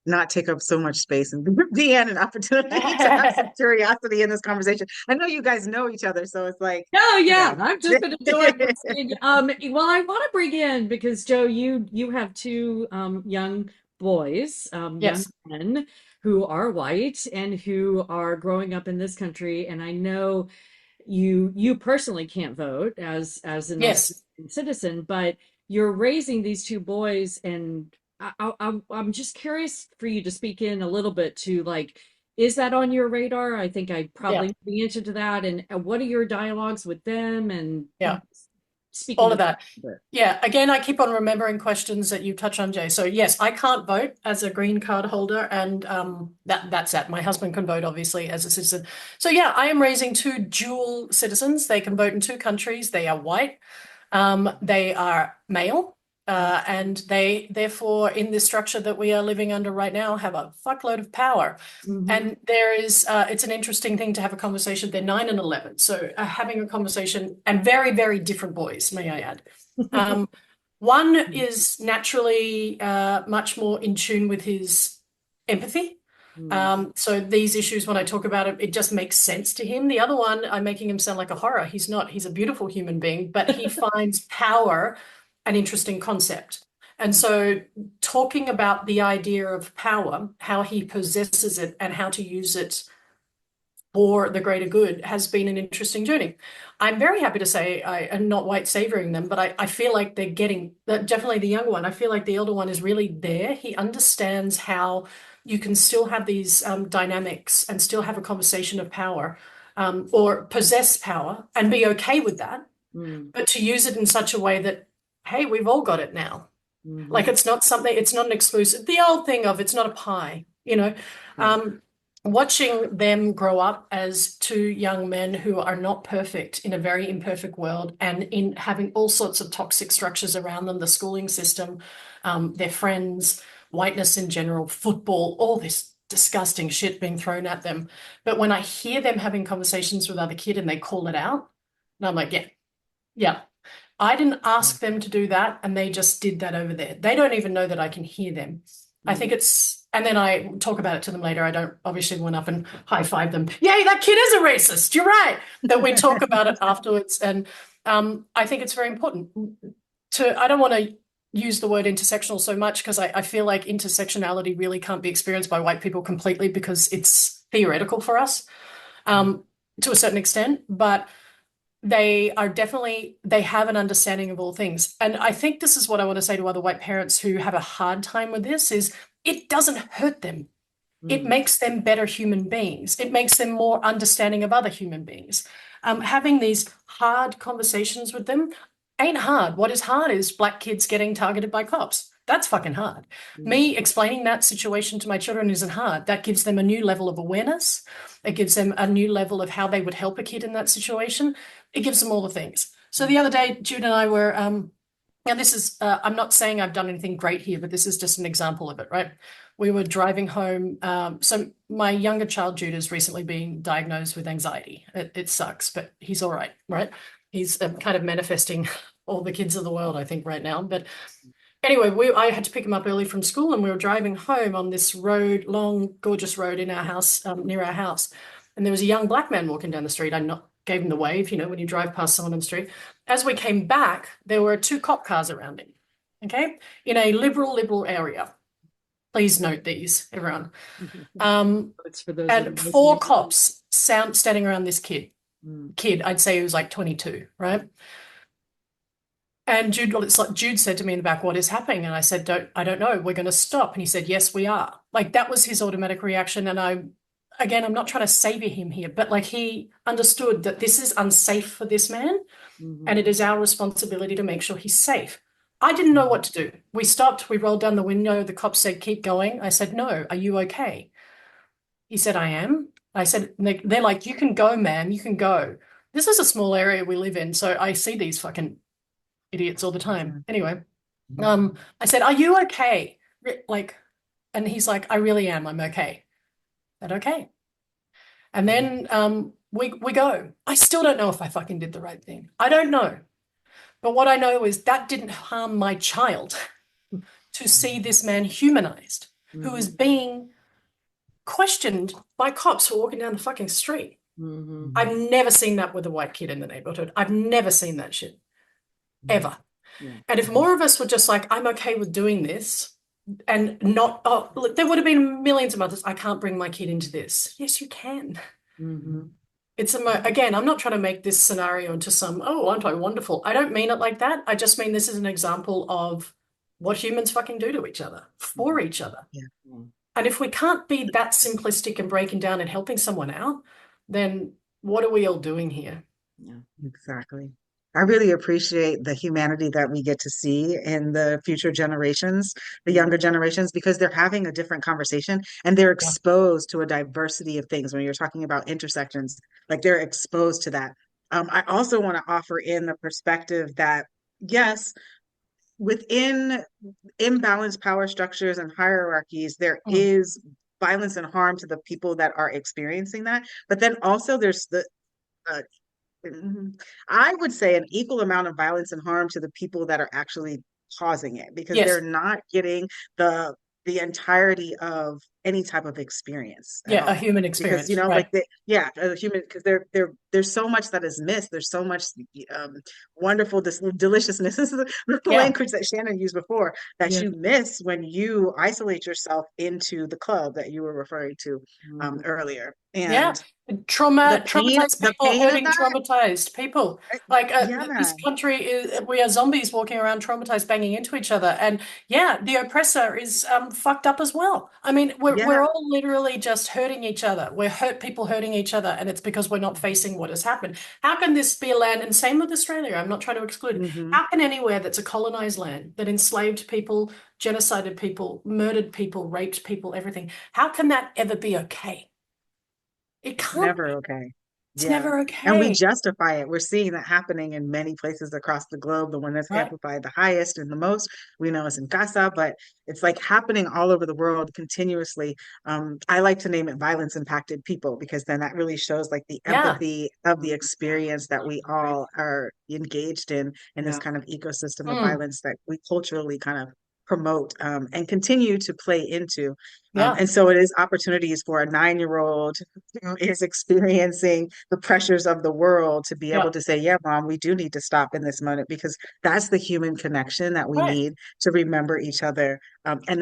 not take up so much space and be an opportunity to have some curiosity in this conversation. I know you guys know each other, so it's like, oh yeah, I've just been enjoying listening. Well, I want to bring in, because Joe, you have two young boys, Yes. young men who are white and who are growing up in this country, and I know you personally can't vote as an Yes. Australian citizen, but you're raising these two boys, and I'm just curious for you to speak in a little bit to, like, is that on your radar? I think I probably know the answer to that. And what are your dialogues with them? And speaking all of that. Yeah. Again, I keep on remembering questions that you touch on, Jay. So yes, I can't vote as a green card holder, and that's that. My husband can vote, obviously, as a citizen. So yeah, I am raising two dual citizens. They can vote in two countries. They are white. They are male. And they, therefore, in this structure that we are living under right now, have a fuckload of power. Mhm. And there is, it's an interesting thing to have a conversation. They're 9 and 11. So having a conversation, and very, very different boys, may I add. One is naturally much more in tune with his empathy. So these issues, when I talk about it, it just makes sense to him. The other one, I'm making him sound like a horror. He's not. He's a beautiful human being, but he finds power an interesting concept. And so talking about the idea of power, how he possesses it and how to use it for the greater good has been an interesting journey. I'm very happy to say I am not white savoring them, but I feel like they're getting, definitely the younger one, I feel like the elder one is really there. He understands how you can still have these dynamics and still have a conversation of power, or possess power and be okay with that, but to use it in such a way that, hey, we've all got it now. Like it's not something, it's not an exclusive, the old thing of it's not a pie, you know. Watching them grow up as two young men who are not perfect in a very imperfect world, and in having all sorts of toxic structures around them, the schooling system, their friends, whiteness in general, football, all this disgusting shit being thrown at them. But when I hear them having conversations with other kids and they call it out, and I'm like, yeah, I didn't ask them to do that, and they just did that over there. They don't even know that I can hear them. I think it's, and then I talk about it to them later. I don't obviously went up and high five them. Yay, that kid is a racist. You're right. That we talk about it afterwards. And I think it's very important to, I don't want to use the word intersectional so much because I feel like intersectionality really can't be experienced by white people completely because it's theoretical for us to a certain extent. But they are definitely, they have an understanding of all things. And I think this is what I want to say to other white parents who have a hard time with this is it doesn't hurt them. It makes them better human beings. It makes them more understanding of other human beings. Having these hard conversations with them ain't hard. What is hard is black kids getting targeted by cops. That's fucking hard. Me explaining that situation to my children isn't hard. That gives them a new level of awareness. It gives them a new level of how they would help a kid in that situation. It gives them all the things. So the other day, Jude and I were, and this is, I'm not saying I've done anything great here, but this is just an example of it, right? We were driving home. So my younger child, Jude, has recently been diagnosed with anxiety. It sucks, but he's all right, right? He's kind of manifesting all the kids of the world, I think, right now. But anyway, I had to pick him up early from school, and we were driving home on this road, long, gorgeous road in our house, near our house. And there was a young black man walking down the street. I gave him the wave, you know, when you drive past someone on the street. As we came back, there were 2 cop cars around him, okay, in a liberal area. Please note these, everyone. It's for those And 4 cops standing around this kid. I'd say he was like 22, right? And Jude, well, it's like Jude said to me in the back, "What is happening?" And I said, I don't know. We're going to stop. And he said, "Yes, we are." Like that was his automatic reaction. And again, I'm not trying to savior him here, but like he understood that this is unsafe for this man, and it is our responsibility to make sure he's safe. I didn't know what to do. We stopped. We rolled down the window. The cop said, "Keep going." I said, "No. Are you okay?" He said, "I am." I said, they're like, "You can go, ma'am. You can go." This is a small area we live in, so I see these fucking idiots all the time. Anyway, I said, "Are you okay?" Like, and he's like, "I really am. I'm okay." I said, "Okay." And then we go. I still don't know if I fucking did the right thing. I don't know. But what I know is that didn't harm my child to see this man humanized, who is being questioned by cops who are walking down the fucking street. I've never seen that with a white kid in the neighborhood. I've never seen that shit. Ever. And if more of us were just like, "I'm okay with doing this," and not, "Oh, look, there would have been millions of mothers, I can't bring my kid into this." Yes, you can. It's again, I'm not trying to make this scenario into some, "Oh, aren't I wonderful?" I don't mean it like that. I just mean this is an example of what humans fucking do to each other, for each other. And if we can't be that simplistic and breaking down and helping someone out, then what are we all doing here? Exactly. I really appreciate the humanity that we get to see in the future generations, the younger generations, because they're having a different conversation and they're exposed to a diversity of things. When you're talking about intersections, like they're exposed to that. I also want to offer in the perspective that, yes, within imbalanced power structures and hierarchies, there Mm. is violence and harm to the people that are experiencing that. But then also there's the uh, I would say an equal amount of violence and harm to the people that are actually causing it because Yes. they're not getting the entirety of any type of experience at Yeah, a all. human Because experience, like right? a human, because there's so much that is missed. There's so much um wonderful, this deliciousness. This is the Yeah. language that Shannon used before that Yeah. you miss when you isolate yourself into the club that you were referring to earlier. Yeah. And Traumatized the people pain of hurting that, traumatized people. Like this yeah. country is, we are zombies walking around traumatized, banging into each other. And yeah, the oppressor is fucked up as well. I mean, we're Yeah, all literally just hurting each other. We're people hurting each other, and it's because we're not facing what has happened. How can this be a land? And same with Australia. I'm not trying to exclude it. hmm How can anywhere that's a colonized land that enslaved people, genocided people, murdered people, raped people, everything? How can that ever be okay? It can't never be. okay. It's Yeah. never And we okay, justify it. We're seeing that happening in many places across the globe. The one that's right? amplified the highest and the most, we know is in Gaza, but it's like happening all over the world continuously. I like to name it violence impacted people because then that really shows like the Yeah, empathy of the experience that we all are engaged in this Yeah. kind of ecosystem of mm, violence that we culturally kind of promote and continue to play into. yeah, And so it is opportunities for a 9-year-old who is experiencing the pressures of the world to be able yeah, to say, yeah, mom, we do need to stop in this moment because that's the human connection that we right. need to remember each other. And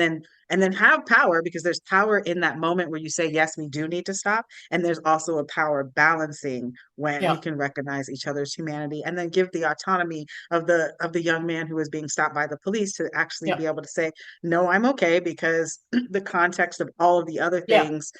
then have power because there's power in that moment where you say, yes, we do need to stop. And there's also a power balancing when we Yeah, can recognize each other's humanity and then give the autonomy of the young man who is being stopped by the police to actually yeah, be able to say, no, I'm okay because the context of all of the other yeah, things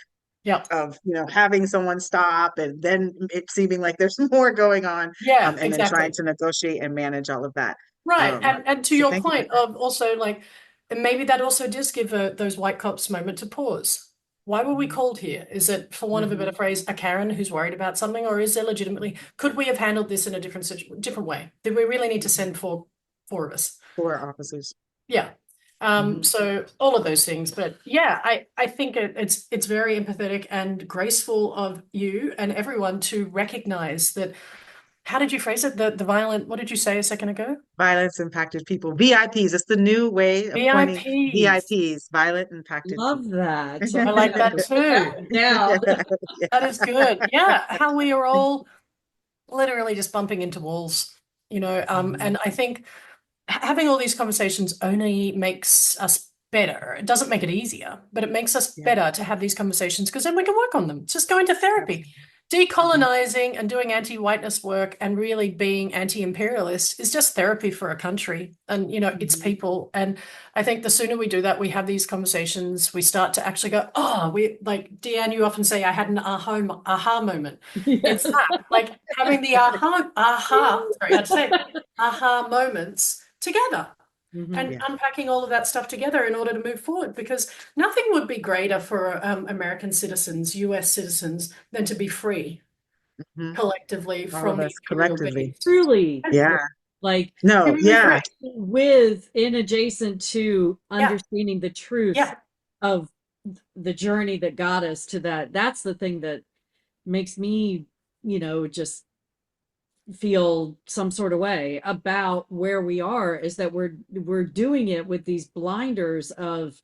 yeah, of having someone stop and then it seeming like there's more going on yeah, and then trying exactly. to negotiate and manage all of that. Right. um And to so your thank you for point that. of also like, and maybe that also does give those white cops moment to pause. Why were we called here? Is it, for want of a Mm-hmm. better phrase, a Karen who's worried about something, or is there legitimately, could we have handled this in a different way? Did we really need to send four of us? For officers. Yeah. Mm-hmm. So all of those things, but yeah, I think it's very empathetic and graceful of you and everyone to recognize that. How did you phrase it? The violent, what did you say a second ago? Violence impacted people, VIPs. It's the new way of coining VIPs. VIPs, violent impacted Love people. that. I like that too. Now, That is good. Yeah, how we are all literally just bumping into walls, Mhm. and I think having all these conversations only makes us better. It doesn't make it easier, but it makes us Yeah, better to have these conversations because then we can work on them. Just go into therapy. absolutely. Mhm. Decolonizing and doing anti-whiteness work and really being anti-imperialist is just therapy for a country and its Mhm. people. And I think the sooner we do that, we have these conversations, we start to actually go, oh, we like Deanne, you often say I had an aha moment. It's yes. that, like having the sorry, I had to say it, aha moments together Mhm. and Yeah. unpacking all of that stuff together in order to move forward because nothing would be greater for American citizens, US citizens, than to be free Mhm. collectively All of from the us imperial collectively. beast. Truly, Yeah. like To No, be yeah. free. with and adjacent to Yeah, understanding the truth yeah, of the journey that got us to that. That's the thing that makes me, just feel some sort of way about where we are is that we're doing it with these blinders of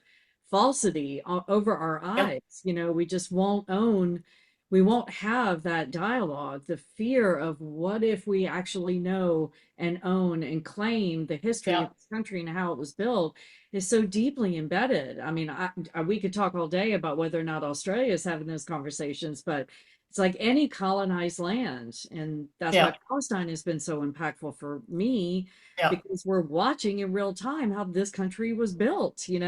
falsity over our yep, eyes. We just won't own, we won't have that dialogue. The fear of what if we actually know and own and claim the history yeah, of this country and how it was built is so deeply embedded. I mean, we could talk all day about whether or not Australia is having those conversations, but it's like any colonized land. And that's why yeah, Palestine has been so impactful for me yeah, because we're watching in real time how this country was built, and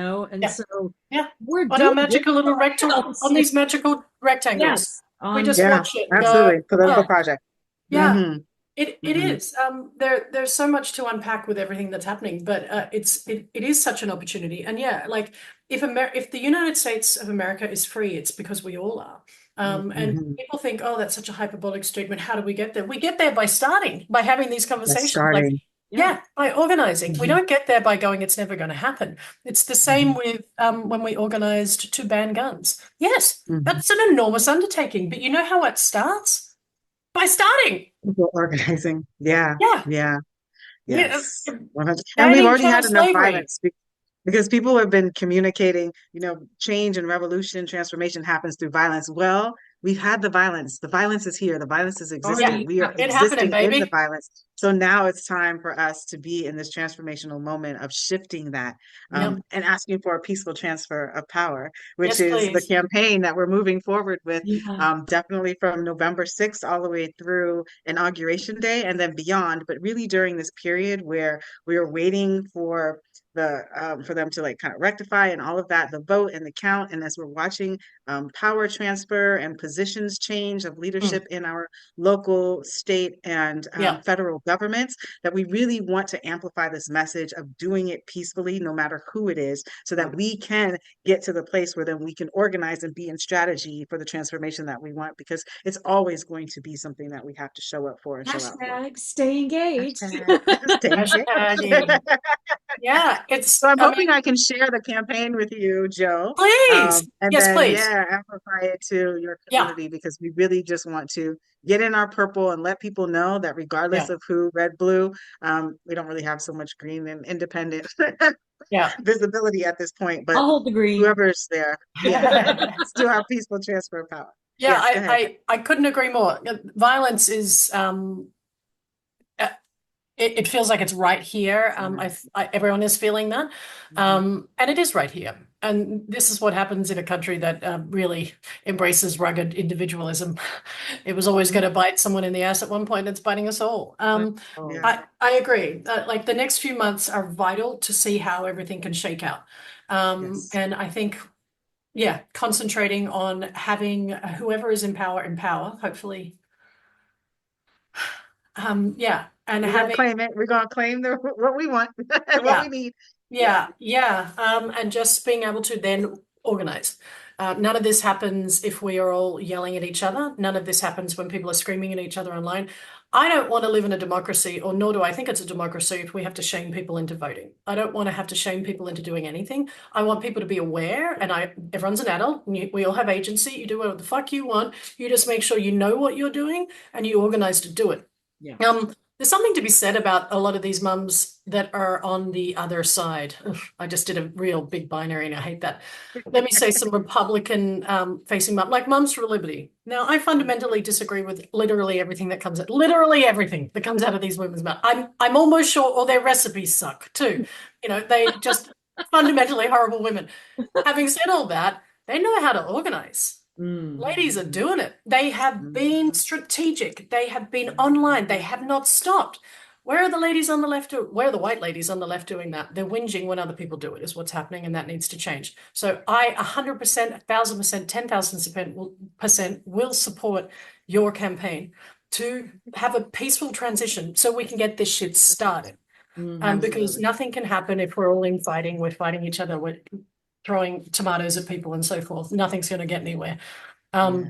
yeah, so yeah. we're On our doing it magical little else. on these magical rectangles. Yes, We on just Yeah, watch it and go, absolutely. Political oh, project. yeah. Mm-hmm. It Mm-hmm. is. There's so much to unpack with everything that's happening, but it is such an opportunity. And yeah, like if the United States of America is free, it's because we all are. And Mm-hmm. people think, oh, that's such a hyperbolic statement. How do we get there? We get there by starting, by having these That's conversations. Like starting. Yeah, by organizing. We don't get there by going, it's never going to happen. It's the same with when we organized to ban guns. Yes, Mhm. that's an enormous undertaking, but you know how it starts? By starting. People organizing. Yeah, Yeah, yeah, yeah, yes. 100. And we've banning already chattel had enough slavery. violence because people have been communicating, change and revolution, transformation happens through violence. Well, we've had the violence. The violence is here. The violence is Yeah, existing. We are it happening, existing in the baby. violence. So now it's time for us to be in this transformational moment of shifting that, Yep. and asking for a peaceful transfer of power, which Yes, is the please. campaign that we're moving forward with, Yeah. definitely from November 6th all the way through Inauguration Day and then beyond. But really during this period where we are waiting for them to like kind of rectify and all of that, the vote and the count, and as we're watching power transfer and positions change of Mm, leadership in our local, state, and yeah. federal governments, that we really want to amplify this message of doing it peacefully, no matter who it is, so that we can get to the place where then we can organize and be in strategy for the transformation that we want, because it's always going to be something that we have to show up for and show out for. Hashtag stay engaged. Hashtag stay Hashtagging. engaged. Yeah, So I'm I mean, hoping I can share the campaign with you, Joe. please. And Yes, then, please. yeah, amplify it to your Yeah, community, because we really just want to get in our purple and let people know that regardless yeah, of who, red, blue, we don't really have so much green and independent yeah. visibility at this point, but I'll hold the green. whoever's there, yeah, let's do our peaceful transfer of power. Yeah, Yes, go ahead. I couldn't agree more. Violence is uh, it feels like it's right here. Everyone is feeling that, Mhm. and it is right here. And this is what happens in a country that really embraces rugged individualism. It was always going to bite someone in the ass at one point. It's biting us all. Yeah. I agree. Like the next few months are vital to see how everything can shake out. Yes. And I think, yeah, concentrating on having whoever is in power, hopefully. Yeah, and We're gonna having claim it. We're gonna claim what we want, what we yeah, need. Yeah. yeah, and just being able to then organize. None of this happens if we are all yelling at each other. None of this happens when people are screaming at each other online. I don't want to live in a democracy, or nor do I think it's a democracy if we have to shame people into voting. I don't want to have to shame people into doing anything. I want people to be aware, and everyone's an adult, and we all have agency. You do whatever the fuck you want. You just make sure you know what you're doing and you organize to do it. Yeah. There's something to be said about a lot of these mums that are on the other side. Ugh, I just did a real big binary and I hate that. Let me say some Republican facing mum, like Mums for Liberty. Now, I fundamentally disagree with literally everything that comes out of these women's mouth. I'm almost sure all their recipes suck too. You know, they just fundamentally horrible women. Having said all that, they know how to organize. Mm. Ladies are doing it. They have been strategic. They have been online. They have not stopped. Where are the ladies on the left? Where are the white ladies on the left doing that? They're whinging when other people do it, is what's happening, and that needs to change. So I 100%, 1,000%, 10,000% will support your campaign to have a peaceful transition so we can get this shit started. Mhm. Because nothing can happen if we're all infighting. We're fighting each other. We're throwing tomatoes at people and so forth. Nothing's going to get anywhere. Yeah.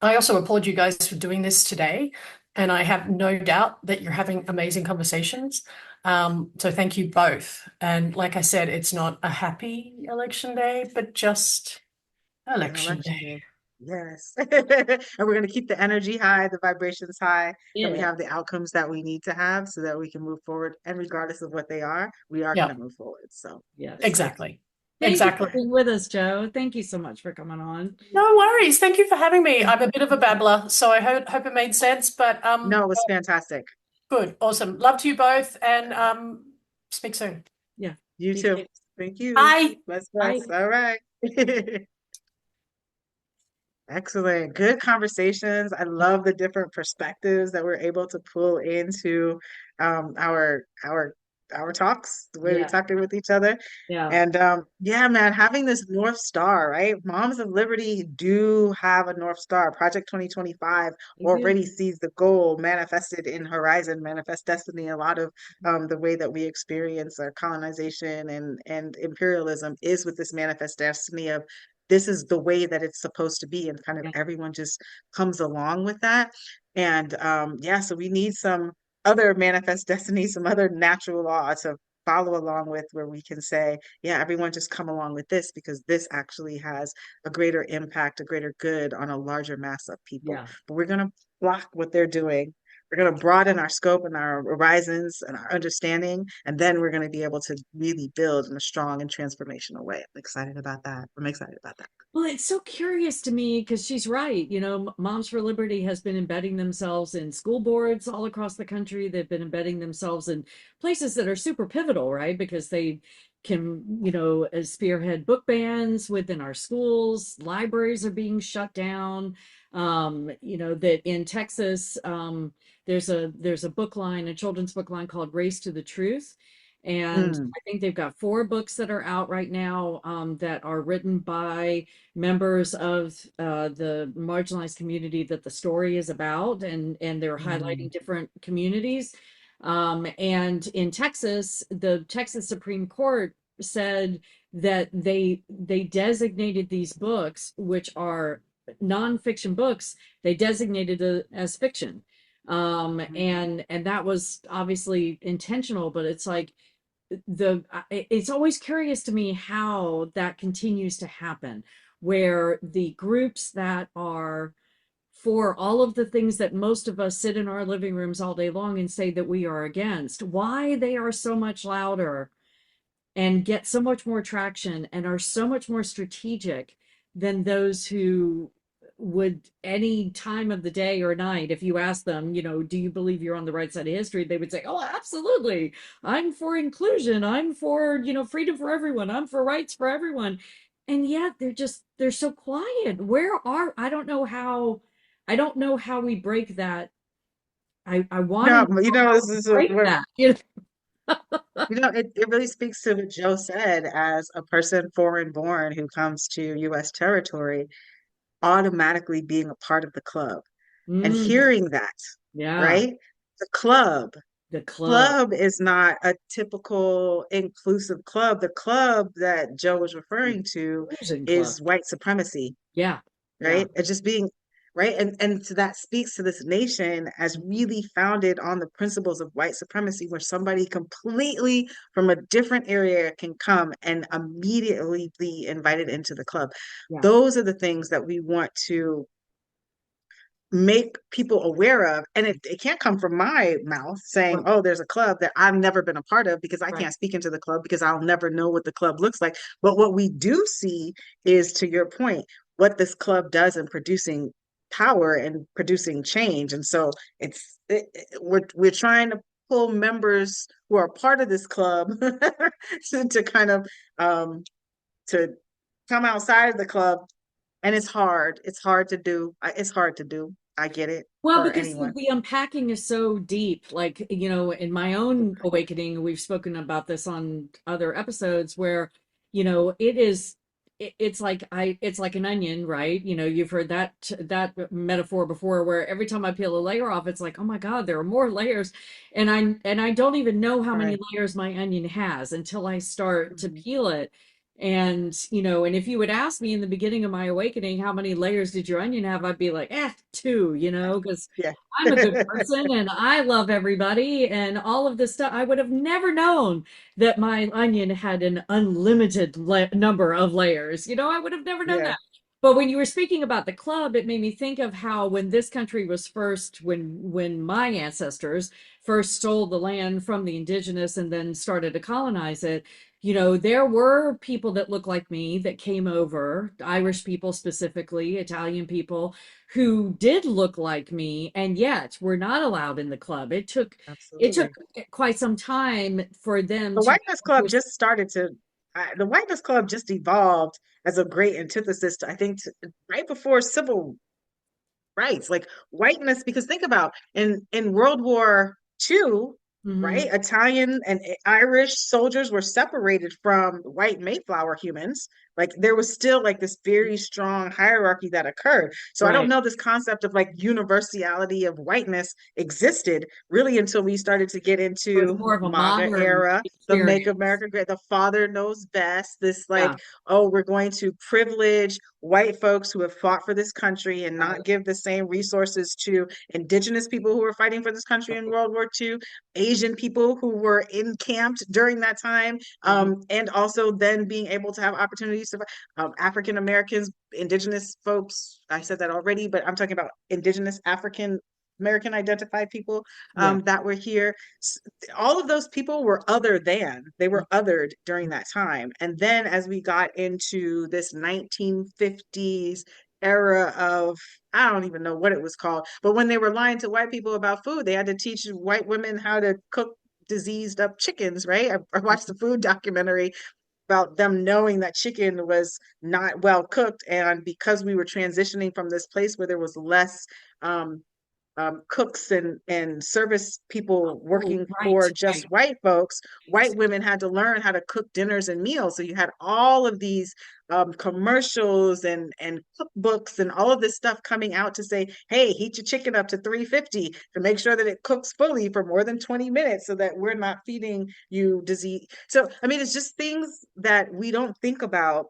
I also applaud you guys for doing this today, and I have no doubt that you're having amazing conversations. So thank you both. And like I said, it's not a happy election day, but just An election election day. day. Yes. And we're going to keep the energy high, the vibrations high, and we Yeah. have the outcomes that we need to have so that we can move forward. And regardless of what they are, we are Yeah, going to move forward. So Yes. excited. exactly. Thank you Exactly. for being with us, Joe. Thank you so much for coming on. No worries. Thank you for having me. I'm a bit of a babbler, so I hope it made sense. But No, it was fantastic. good, awesome. Love to you both, and speak soon. Yeah. You Be too. safe. Thank you. Bye. Bless, Bye. bless. All right. Excellent. Good conversations. I love the different perspectives that we're able to pull into our talks, the way we Yeah. talking with each other. Yeah. And yeah, man, having this North Star, right? Moms of Liberty do have a North Star. Project 2025 We do. already sees the goal manifested in Horizon, Manifest Destiny. A lot of the way that we experience our colonization and imperialism is with this manifest destiny of this is the way that it's supposed to be, and kind of Yeah. everyone just comes along with that. And yeah, so we need some other manifest destiny, some other natural law to follow along with, where we can say, yeah, everyone just come along with this because this actually has a greater impact, a greater good on a larger mass of people. Yeah. But we're going to block what they're doing. We're going to broaden our scope and our horizons and our understanding, and then we're going to be able to really build in a strong and transformational way. I'm excited about that. I'm excited about that. Well, it's so curious to me because she's right. You know, Moms for Liberty has been embedding themselves in school boards all across the country. They've been embedding themselves in places that are super pivotal, right? Because they can, you know, spearhead book bans within our schools. Libraries are being shut down. You know, that in Texas, there's a book line, a children's book line called Race to the Truth. And Mm, I think they've got 4 books that are out right now, that are written by members of the marginalized community that the story is about, and they're highlighting mm, different communities. And in Texas, the Texas Supreme Court said that they designated these books, which are nonfiction books, they designated it as fiction. And that was obviously intentional, but it's like it's always curious to me how that continues to happen, where the groups that are for all of the things that most of us sit in our living rooms all day long and say that we are against, why they are so much louder and get so much more traction and are so much more strategic than those who would any time of the day or night, if you ask them, you know, do you believe you're on the right side of history, they would say, oh, absolutely, I'm for inclusion, I'm for, you know, freedom for everyone, I'm for rights for everyone. And yet they're so quiet. I don't know how we break that. I want to no, know you know, how this we is break where, that, you you know, it really speaks to what Joe said, as a person foreign born who comes to US territory, automatically being a part of the club and know. hearing that, Yeah, right? The club. the club. Club is not a typical inclusive club. The club that Joe was referring to Inclusion club. is white supremacy, Yeah, yeah. right? It just being right. And so that speaks to this nation as really founded on the principles of white supremacy, where somebody completely from a different area can come and immediately be invited into the club. Yeah. Those are the things that we want to make people aware of. And it can't come from my mouth saying, Right. oh, there's a club that I've never been a part of, because I Right. can't speak into the club because I'll never know what the club looks like. But what we do see is, to your point, what this club does in producing power and producing change. And so we're trying to pull members who are part of this club to kind of to come outside of the club. And it's hard. It's hard to do. It's hard to do. I get it Well, for because anyone. the unpacking is so deep. Like, you know, in my own awakening, we've spoken about this on other episodes where, you know, it's like an onion, right? You know, you've heard that metaphor before, where every time I peel a layer off, it's like, oh my God, there are more layers. And I don't even know how many Right. layers my onion has until I start to Mhm. peel it. And, you know, and if you would ask me in the beginning of my awakening, how many layers did your onion have? I'd be like, 2, you know, because Yeah. I'm a good person and I love everybody and all of this stuff. I would have never known that my onion had an unlimited number of layers. You know, I would have never known Yeah. that. But when you were speaking about the club, it made me think of how when this country was first, when my ancestors first stole the land from the indigenous and then started to colonize it, you know, there were people that looked like me that came over, Irish people specifically, Italian people who did look like me, and yet were not allowed in the club. It took Absolutely. quite some time for them The to be Whiteness able Club to. just started to, the Whiteness Club just evolved as a great antithesis to, I think, right before civil rights, like whiteness, because think about in World War II, Mhm. right? Italian and Irish soldiers were separated from white Mayflower humans, Like there was still like this very strong hierarchy that occurred. So I don't Right. know this concept of like universality of whiteness existed really until we started to get It was into more of a MAGA modern era, the Make experience. America Great, the father knows best, this like, Yeah. oh, we're going to privilege white folks who have fought for this country and not give the same resources to indigenous people who were fighting for this country in World War II, Asian people who were encamped during that time, and also then being able to have opportunities to African Americans, indigenous folks. I said that already, but I'm talking about indigenous African American identified people Yeah. that were here. All of those people were other than, they were othered during that time. And then as we got into this 1950s era of, I don't even know what it was called, but when they were lying to white people about food, they had to teach white women how to cook diseased up chickens, right? I watched the food documentary about them knowing that chicken was not well cooked. And because we were transitioning from this place where there was less um, cooks and service people Oh, working for right. just Right. white folks, white Yes. women had to learn how to cook dinners and meals. So you had all of these commercials and cookbooks and all of this stuff coming out to say, hey, heat your chicken up to 350 to make sure that it cooks fully for more than 20 minutes so that we're not feeding you disease. So, I mean, it's just things that we don't think about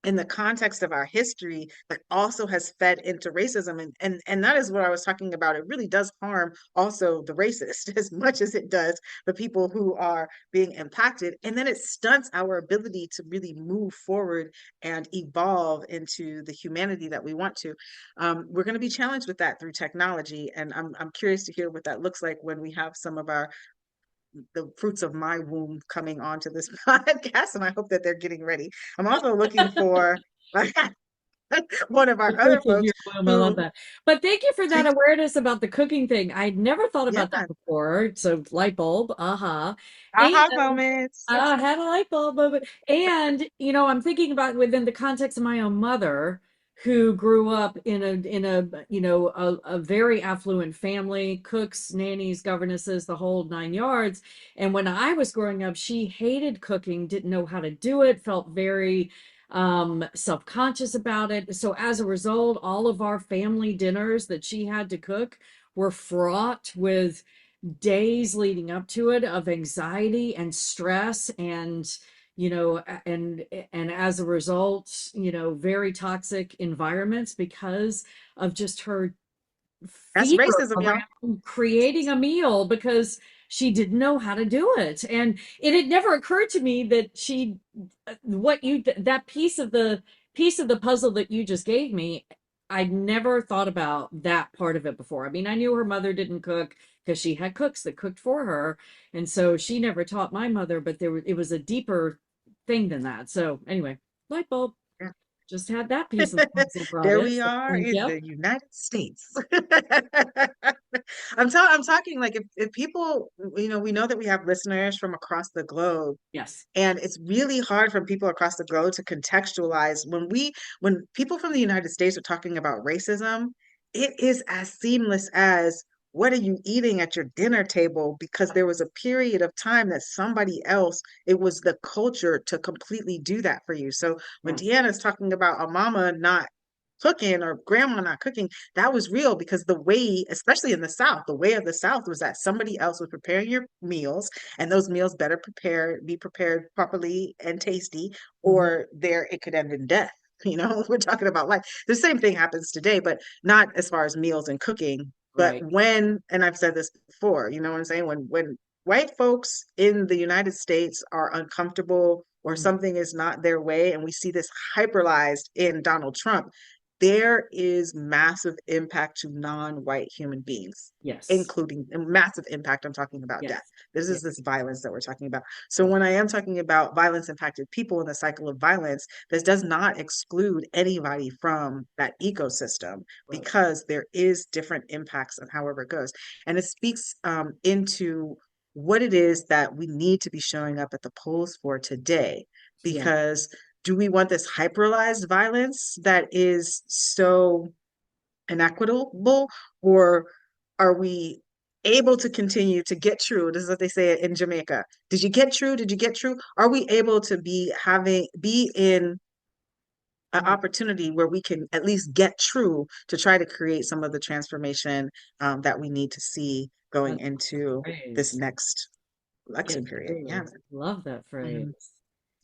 in the context of our history that also has fed into racism, and that is what I was talking about. It really does harm also the racist as much as it does the people who are being impacted, and then it stunts our ability to really move forward and evolve into the humanity that we want to. We're going to be challenged with that through technology, and I'm curious to hear what that looks like when we have some of our the fruits of my womb coming onto this podcast, and I hope that they're getting ready. I'm also looking for one of our The other fruits of folks your womb. I love who that. But thank you for that she, awareness about the cooking thing. I'd never thought yeah, about that before. So light bulb, And aha moments. I had a light bulb moment. And I'm thinking about within the context of my own mother, who grew up in a very affluent family, cooks, nannies, governesses, the whole nine yards. And when I was growing up, she hated cooking, didn't know how to do it, felt very self-conscious about it. So as a result, all of our family dinners that she had to cook were fraught with days leading up to it of anxiety and stress, and and as a result, very toxic environments because of just her That's fear racism, y'all. around creating a meal because she didn't know how to do it. And it had never occurred to me that that piece of the puzzle that you just gave me, I'd never thought about that part of it before. I mean, I knew her mother didn't cook because she had cooks that cooked for her, and so she never taught my mother, but it was a deeper thing than that. So anyway, light bulb. Just had that piece of the puzzle brought There in. we So are thank in you. the United States. I'm talking like if people, we know that we have listeners from across the globe. Yes. And it's really hard for people across the globe to contextualize when people from the United States are talking about racism, it is as seamless as what are you eating at your dinner table? Because there was a period of time that somebody else, it was the culture to completely do that for you. So when Yes. Deanna's talking about a mama not cooking or grandma not cooking, that was real because the way, especially in the South, the way of the South was that somebody else was preparing your meals, and those meals better be prepared properly and tasty, Mhm. or there it could end in death. We're talking about life. The same thing happens today, but not as far as meals and cooking. But Right. when, and I've said this before, you know what I'm saying? When white folks in the United States are uncomfortable or Mhm. something is not their way, and we see this hyperalized in Donald Trump, there is massive impact to non-white human beings, Yes. including a massive impact. I'm talking about death. Yes. This Yeah. is this violence that we're talking about. So Yeah. when I am talking about violence impacted people in the cycle of violence, this does not exclude anybody from that ecosystem Right. because there is different impacts on however it goes. And it speaks into what it is that we need to be showing up at the polls for today, Yeah. because do we want this hyperalized violence that is so inequitable, or are we able to continue to get true? This is what they say in Jamaica. Did you get true? Did you get true? Are we able to be in an opportunity where we can at least get true to try to create some of the transformation that we need to see going That's into this phrase. next election Get period. Yeah. true. Love that phrase. Mhm.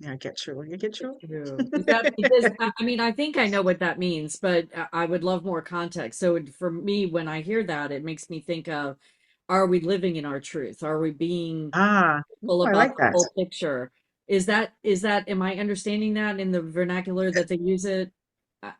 Yeah, get true. You get Get true. true. Is that because I mean, I think I know what that means, but I would love more context. So for me, when I hear that, it makes me think of, are we living in our truth? Are we being Ah, full oh, I about like the that. whole picture? Is that, am I understanding that in the vernacular that they use it?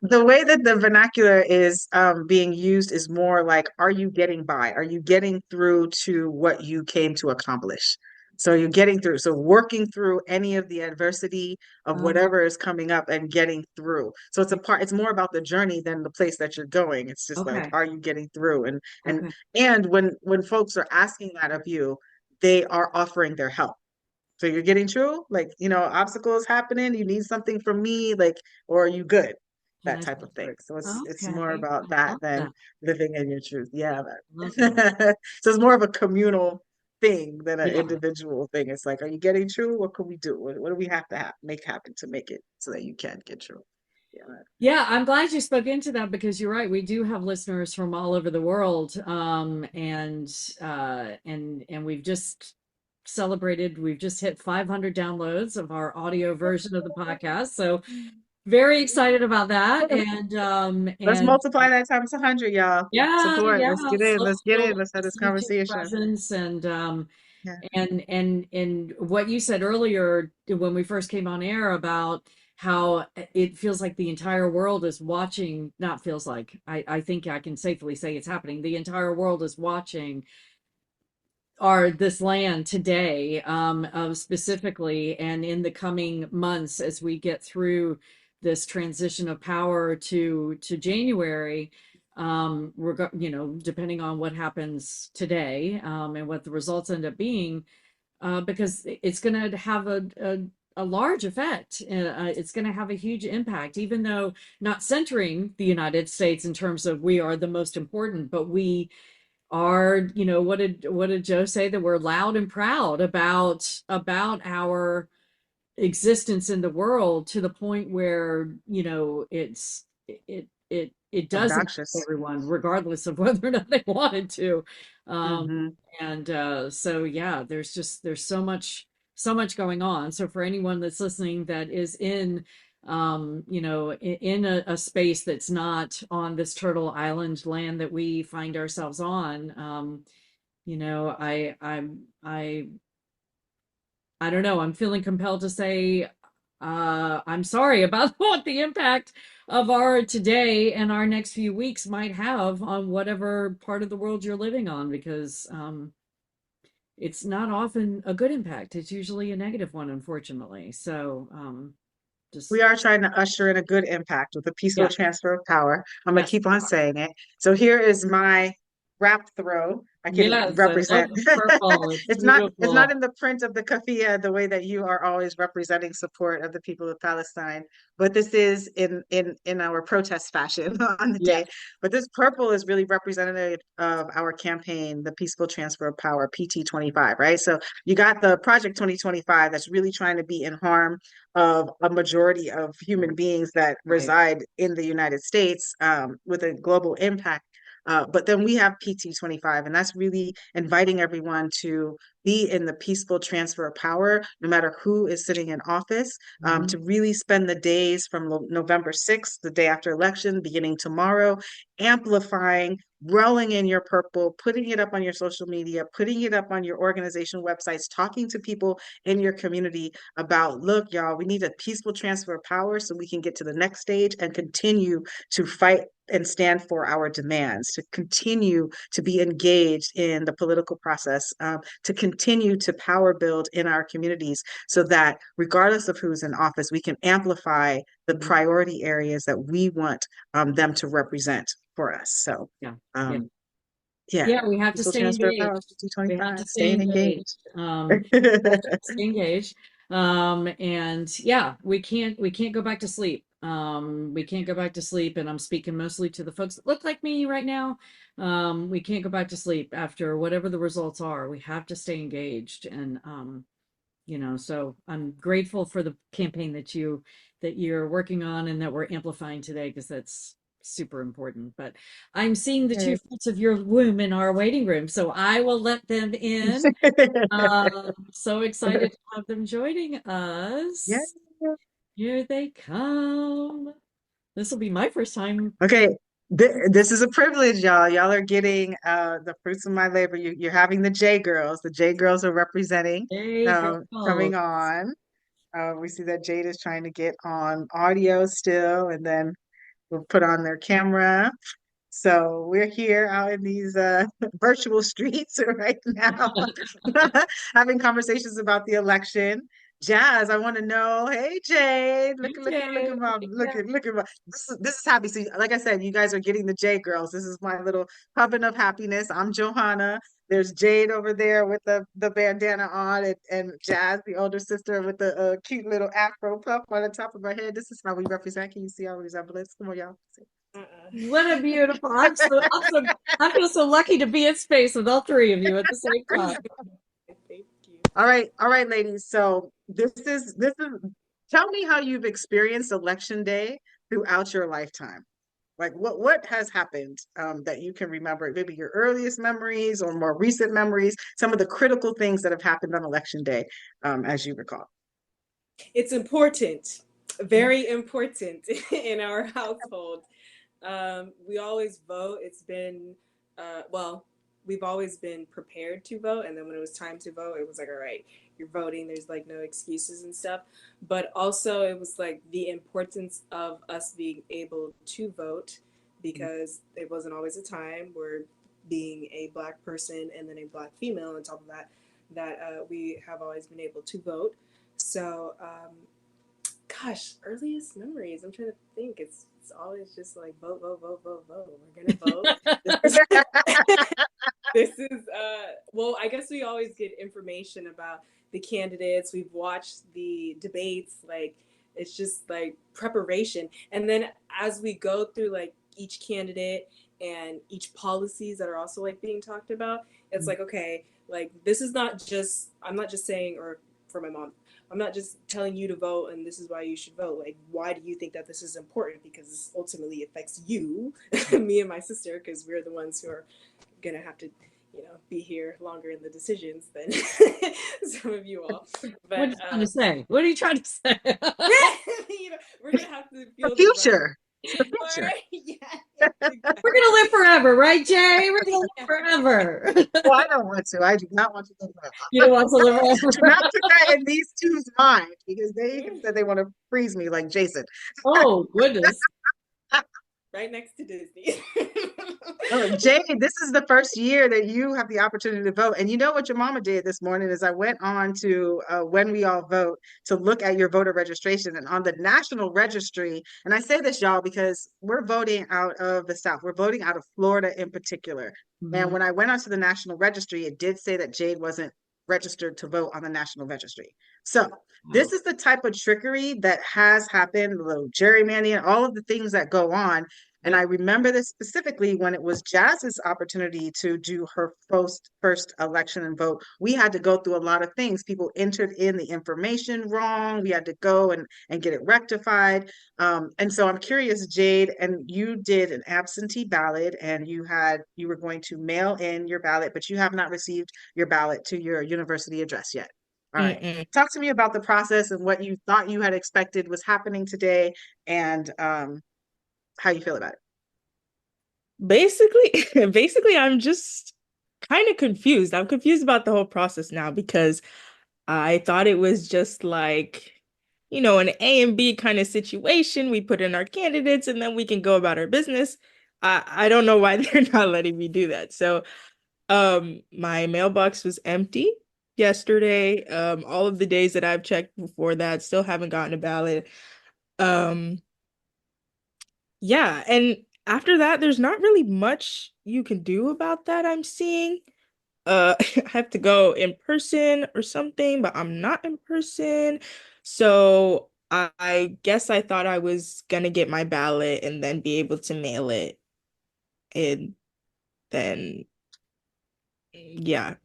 The way that the vernacular is being used is more like, are you getting by? Are you getting through to what you came to accomplish? So you're getting through. So working through any of the adversity of Um, whatever is coming up and getting through. So it's more about the journey than the place that you're going. It's just like, okay. are you getting through? Okay. And when folks are asking that of you, they are offering their help. So you're getting through, like, obstacles happening, you need something from me, like, or are you good? Can That I type of thing. support? So it's more Okay. about I that love than that. living in your truth. Yeah. Love that. So it's more of a communal thing than an Yeah. individual thing. It's like, are you getting true? What can we do? What do we have to make happen to make it so that you can get true? Yeah. Yeah, I'm glad you spoke into that because you're right. We do have listeners from all over the world, and we've just celebrated. We've just hit 500 downloads of our audio version of the podcast. So very excited about that. Let's And multiply that times 100, y'all. yeah, Support. yeah. Let's get in. Let's get in. Social, Let's have this YouTube conversation. presence, Yeah. and what you said earlier when we first came on air about how it feels like the entire world is watching, not feels like, I think I can safely say it's happening. The entire world is watching our this land today, specifically, and in the coming months as we get through this transition of power to January, depending on what happens today, and what the results end up being, because it's going to have a large effect. It's going to have a huge impact, even though not centering the United States in terms of we are the most important, but we are, what did Joe say? That we're loud and proud about our existence in the world to the point where, it does impact Obnoxious. everyone, regardless of whether or not they wanted to. Um, Hmm. so yeah, there's so much going on. So for anyone that's listening that is in a space that's not on this Turtle Island land that we find ourselves on, I don't know. I'm feeling compelled to say, I'm sorry about what the impact of our today and our next few weeks might have on whatever part of the world you're living on, because it's not often a good impact. It's usually a negative one, unfortunately. So just We are trying to usher in a good impact with a peaceful yeah, transfer of power. I'm gonna yes, keep on saying it. So here is my wrap throw. I can yes. I love represent. the purple. It's It's not beautiful. in the print of the kafia the way that you are always representing support of the people of Palestine, but this is in our protest fashion on the Yes. day. But this purple is really representative of our campaign, the Peaceful Transfer of Power, PT 25, right? So you got the Project 2025 that's really trying to be in harm of a majority of human beings that Right. reside in the United States, with a global impact. But then we have PT 25, and that's really inviting everyone to be in the peaceful transfer of power, no matter who is sitting in office, Mhm. to really spend the days from November 6th, the day after election, beginning tomorrow, amplifying, rolling in your purple, putting it up on your social media, putting it up on your organization websites, talking to people in your community about, look, y'all, we need a peaceful transfer of power so we can get to the next stage and continue to fight and stand for our demands, to continue to be engaged in the political process, to continue to power build in our communities so that regardless of who's in office, we can amplify the Mhm. priority areas that we want them to represent for us. So, Yeah. Yeah. um, yeah, Yeah, we have to peaceful stay transfer of power, engaged. We have 5025, to stay staying engaged. engaged. Stay engaged. And yeah, we can't go back to sleep. We can't go back to sleep, and I'm speaking mostly to the folks that look like me right now. We can't go back to sleep after whatever the results are. We have to stay engaged, you know, so I'm grateful for the campaign that you're working on and that we're amplifying today because that's super important. But I'm seeing the two Right. fruits of your womb in our waiting room, so I will let them in. So excited to have them joining Yeah. us. Here they come. This will be my first time. Okay. This is a privilege, y'all. Y'all are getting the fruits of my labor. You're having the J girls. The J girls are representing Hey, coming girl. on. We see that Jade is trying to get on audio still, and then we'll put on their camera. So we're here out in these virtual streets right now, having conversations about the election. Jazz, I want to know, hey Jade, look Jay. at mom, look at mom. This is happy. So, like I said, you guys are getting the J girls. This is my little coven of happiness. I'm Johanna. There's Jade over there with the bandana on, and Jazz, the older sister, with the cute little afro puff on the top of her head. This is how we represent. Can you see our resemblance? Come on, y'all. What a beautiful. I feel so lucky to be in space with all three of you at the same time. Thank you. All right, ladies. So this is tell me how you've experienced election day throughout your lifetime. Like what has happened that you can remember, maybe your earliest memories or more recent memories, some of the critical things that have happened on election day, as you recall. It's important, very important in our household. We always vote. It's been, well, we've always been prepared to vote. And then when it was time to vote, it was like, all right, you're voting. There's like no excuses and stuff. But also, it was like the importance of us being able to vote because it wasn't always a time where being a Black person and then a Black female on top of that, we have always been able to vote. So, gosh, earliest memories. I'm trying to think. It's always just like vote, vote, vote, vote, vote. We're gonna vote. This is well, I guess we always get information about the candidates. We've watched the debates, like it's just like preparation. And then as we go through like each candidate and each policies that are also like being talked about, it's like, okay, like this is not just I'm not just saying or for my mom, I'm not just telling you to vote and this is why you should vote. Like, why do you think that this is important? Because this ultimately affects you, me and my sister, because we're the ones who are gonna have to, be here longer in the decisions than some of you all. But What are you trying to say? What are you trying to say? we're gonna have to feel The future. It's the Right? future. Yeah, exactly. We're gonna live forever, right, Jay? We're gonna live forever. Well, I don't want to. I do not want to do that. You don't want to live Do not forever. put that in these two's mind because they even said they want to freeze me like Jason. Oh goodness. Right next to Disney. Jade, this is the first year that you have the opportunity to vote. And you know what your mama did this morning is I went on to When We All Vote to look at your voter registration and on the national registry. And I say this, y'all, because we're voting out of the South. We're voting out of Florida in particular. And when I went onto the national registry, it did say that Jade wasn't registered to vote on the national registry. So this is the type of trickery that has happened, the little gerrymandering, all of the things that go on. And I remember this specifically when it was Jazz's opportunity to do her first election and vote. We had to go through a lot of things. People entered in the information wrong. We had to go and get it rectified. And so I'm curious, Jade, and you did an absentee ballot and you were going to mail in your ballot, but you have not received your ballot to your university address yet. All right. Mm-mm. Talk to me about the process and what you thought you had expected was happening today and how you feel about it. Basically, I'm just kind of confused. I'm confused about the whole process now because I thought it was just like, an A and B kind of situation. We put in our candidates and then we can go about our business. I don't know why they're not letting me do that. So, my mailbox was empty yesterday. All of the days that I've checked before that, still haven't gotten a ballot. Um, yeah, and after that, there's not really much you can do about that, I'm seeing. I have to go in person or something, but I'm not in person. So I guess I thought I was gonna get my ballot and then be able to mail it. And then, yeah,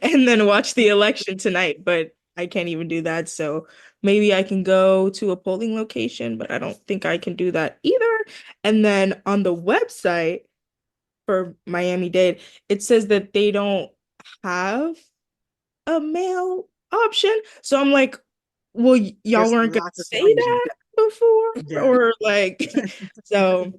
and then watch the election tonight. But I can't even do that. So maybe I can go to a polling location, but I don't think I can do that either. And then on the website for Miami-Dade, it says that they don't have a mail option. So I'm like, well, y'all There's weren't gonna lots of say confusion. that before, Yeah. or like, so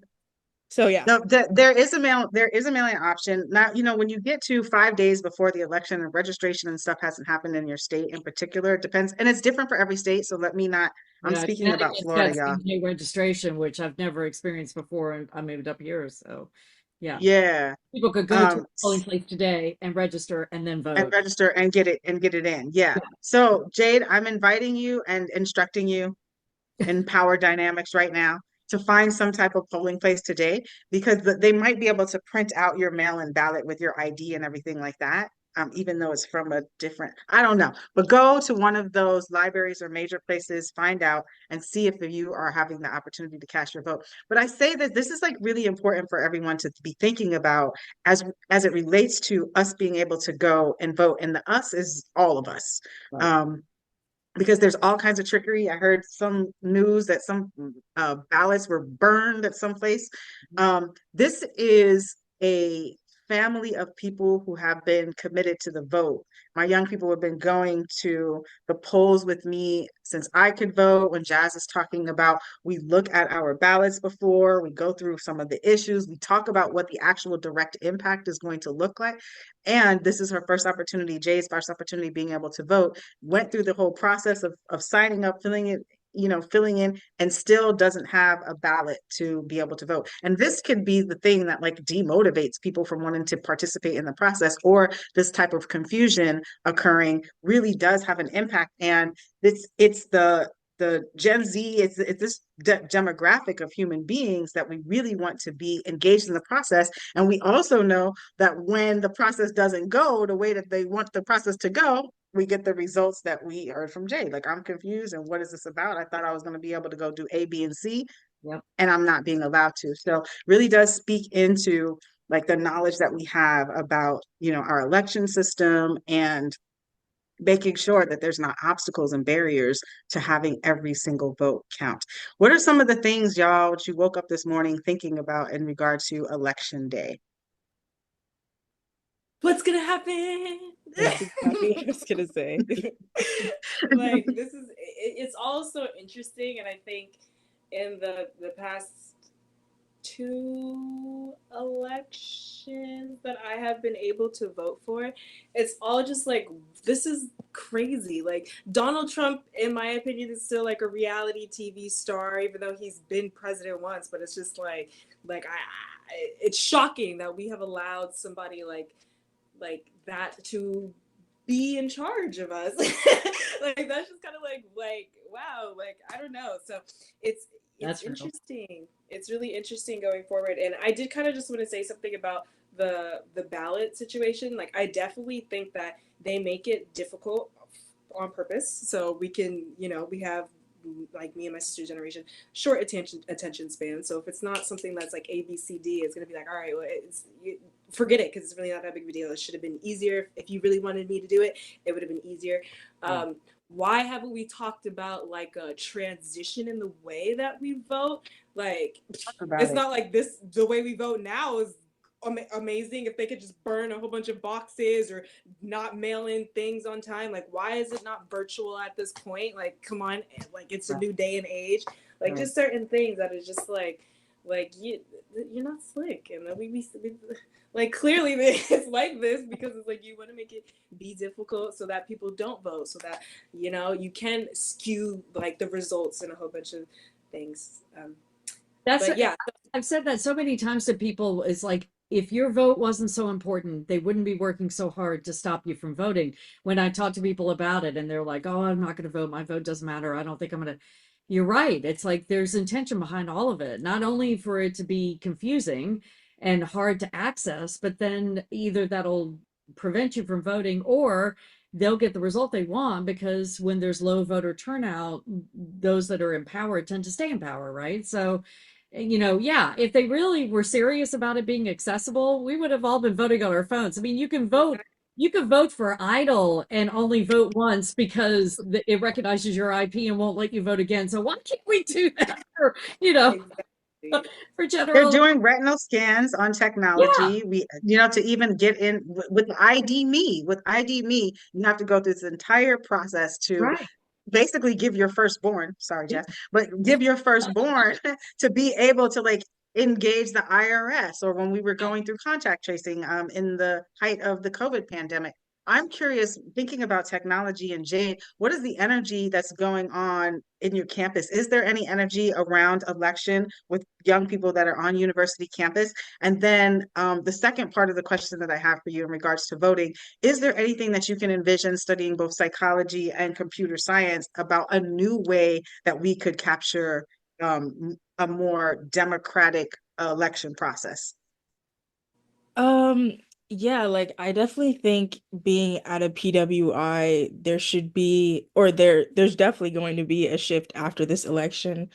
yeah. No, there is a mailing option. Now, when you get to 5 days before the election and registration and stuff hasn't happened in your state in particular, it depends, and it's different for every state. So I'm Yeah, speaking about Connecticut's Florida, got y'all. CJ registration, which I've never experienced before, and I moved up here, so yeah. Yeah. People could go to a polling place today and register and then And vote. register and get it in. Yeah. Yeah. So Jade, I'm inviting you and instructing you in power dynamics right now to find some type of polling place today because they might be able to print out your mail-in ballot with your ID and everything like that. Even though it's from a different, I don't know, but go to one of those libraries or major places, find out and see if you are having the opportunity to cast your vote. But I say that this is like really important for everyone to be thinking about as it relates to us being able to go and vote. And the us is all of us. Right. Because there's all kinds of trickery. I heard some news that some ballots were burned at some place. This is a family of people who have been committed to the vote. My young people have been going to the polls with me since I could vote. When Jazz is talking about, we look at our ballots before, we go through some of the issues, we talk about what the actual direct impact is going to look like. And this is her first opportunity, Jay's first opportunity being able to vote, went through the whole process of signing up, filling in, and still doesn't have a ballot to be able to vote. And this could be the thing that like demotivates people from wanting to participate in the process, or this type of confusion occurring really does have an impact. And it's the Gen Z, it's this demographic of human beings that we really want to be engaged in the process. And we also know that when the process doesn't go the way that they want the process to go, we get the results that we heard from Jay. Like, I'm confused, and what is this about? I thought I was going to be able to go do A, B, and C, Yep. and I'm not being allowed to. So really does speak into like the knowledge that we have about, our election system and making sure that there's not obstacles and barriers to having every single vote count. What are some of the things, y'all, that you woke up this morning thinking about in regard to election day? What's gonna happen? That's exactly what I was gonna say. Like it's all so interesting, and I think in the past 2 elections that I have been able to vote for, it's all just like, this is crazy. Like, Donald Trump, in my opinion, is still like a reality TV star, even though he's been president once. But it's just like it's shocking that we have allowed somebody like that to be in charge of us. Like, that's just kind of like wow, like, I don't know. So it's That's real. interesting. It's really interesting going forward. And I did kind of just want to say something about the ballot situation. Like, I definitely think that they make it difficult on purpose, so we can, we have, like, me and my sister's generation, short attention span. So if it's not something that's like A, B, C, D, it's gonna be like, all right, well, forget it, because it's really not that big of a deal. It should have been easier. If you really wanted me to do it, it would have been easier. Why haven't we talked about like a transition in the way that we vote? Like, it's not like this, the way we vote now is amazing. If they could just burn a whole bunch of boxes or not mail in things on time, like, why is it not virtual at this point? Like, come on, like, it's a new day and age. Like, just certain things that is just like you're not slick. And then we like, clearly it's like this because it's like you want to make it be difficult so that people don't vote, so that you can skew like the results and a whole bunch of things. Yeah, I've said that so many times to people. It's like, if your vote wasn't so important, they wouldn't be working so hard to stop you from voting. When I talk to people about it and they're like, oh, I'm not going to vote, my vote doesn't matter, I don't think I'm going to. You're right. It's like there's intention behind all of it, not only for it to be confusing and hard to access, but then either that'll prevent you from voting, or they'll get the result they want, because when there's low voter turnout, those that are in power tend to stay in power, right? So, yeah, if they really were serious about it being accessible, we would have all been voting on our phones. I mean, you can vote you could vote for Idle and only vote once because it recognizes your IP and won't let you vote again. So why can't we do that for, Exactly. for They're general? doing retinal scans on Yeah, technology. To even get in with ID Me, you have to go through this entire process to right. basically give your firstborn, sorry, Jess, but give your firstborn to be able to like engage the IRS, or when we were going through contact tracing in the height of the COVID pandemic. I'm curious, thinking about technology, and Jade, what is the energy that's going on in your campus? Is there any energy around election with young people that are on university campus? And then the second part of the question that I have for you in regards to voting, is there anything that you can envision studying both psychology and computer science about a new way that we could capture a more democratic election process? Um, yeah, like I definitely think being at a PWI, there should be, or there's definitely going to be a shift after this election.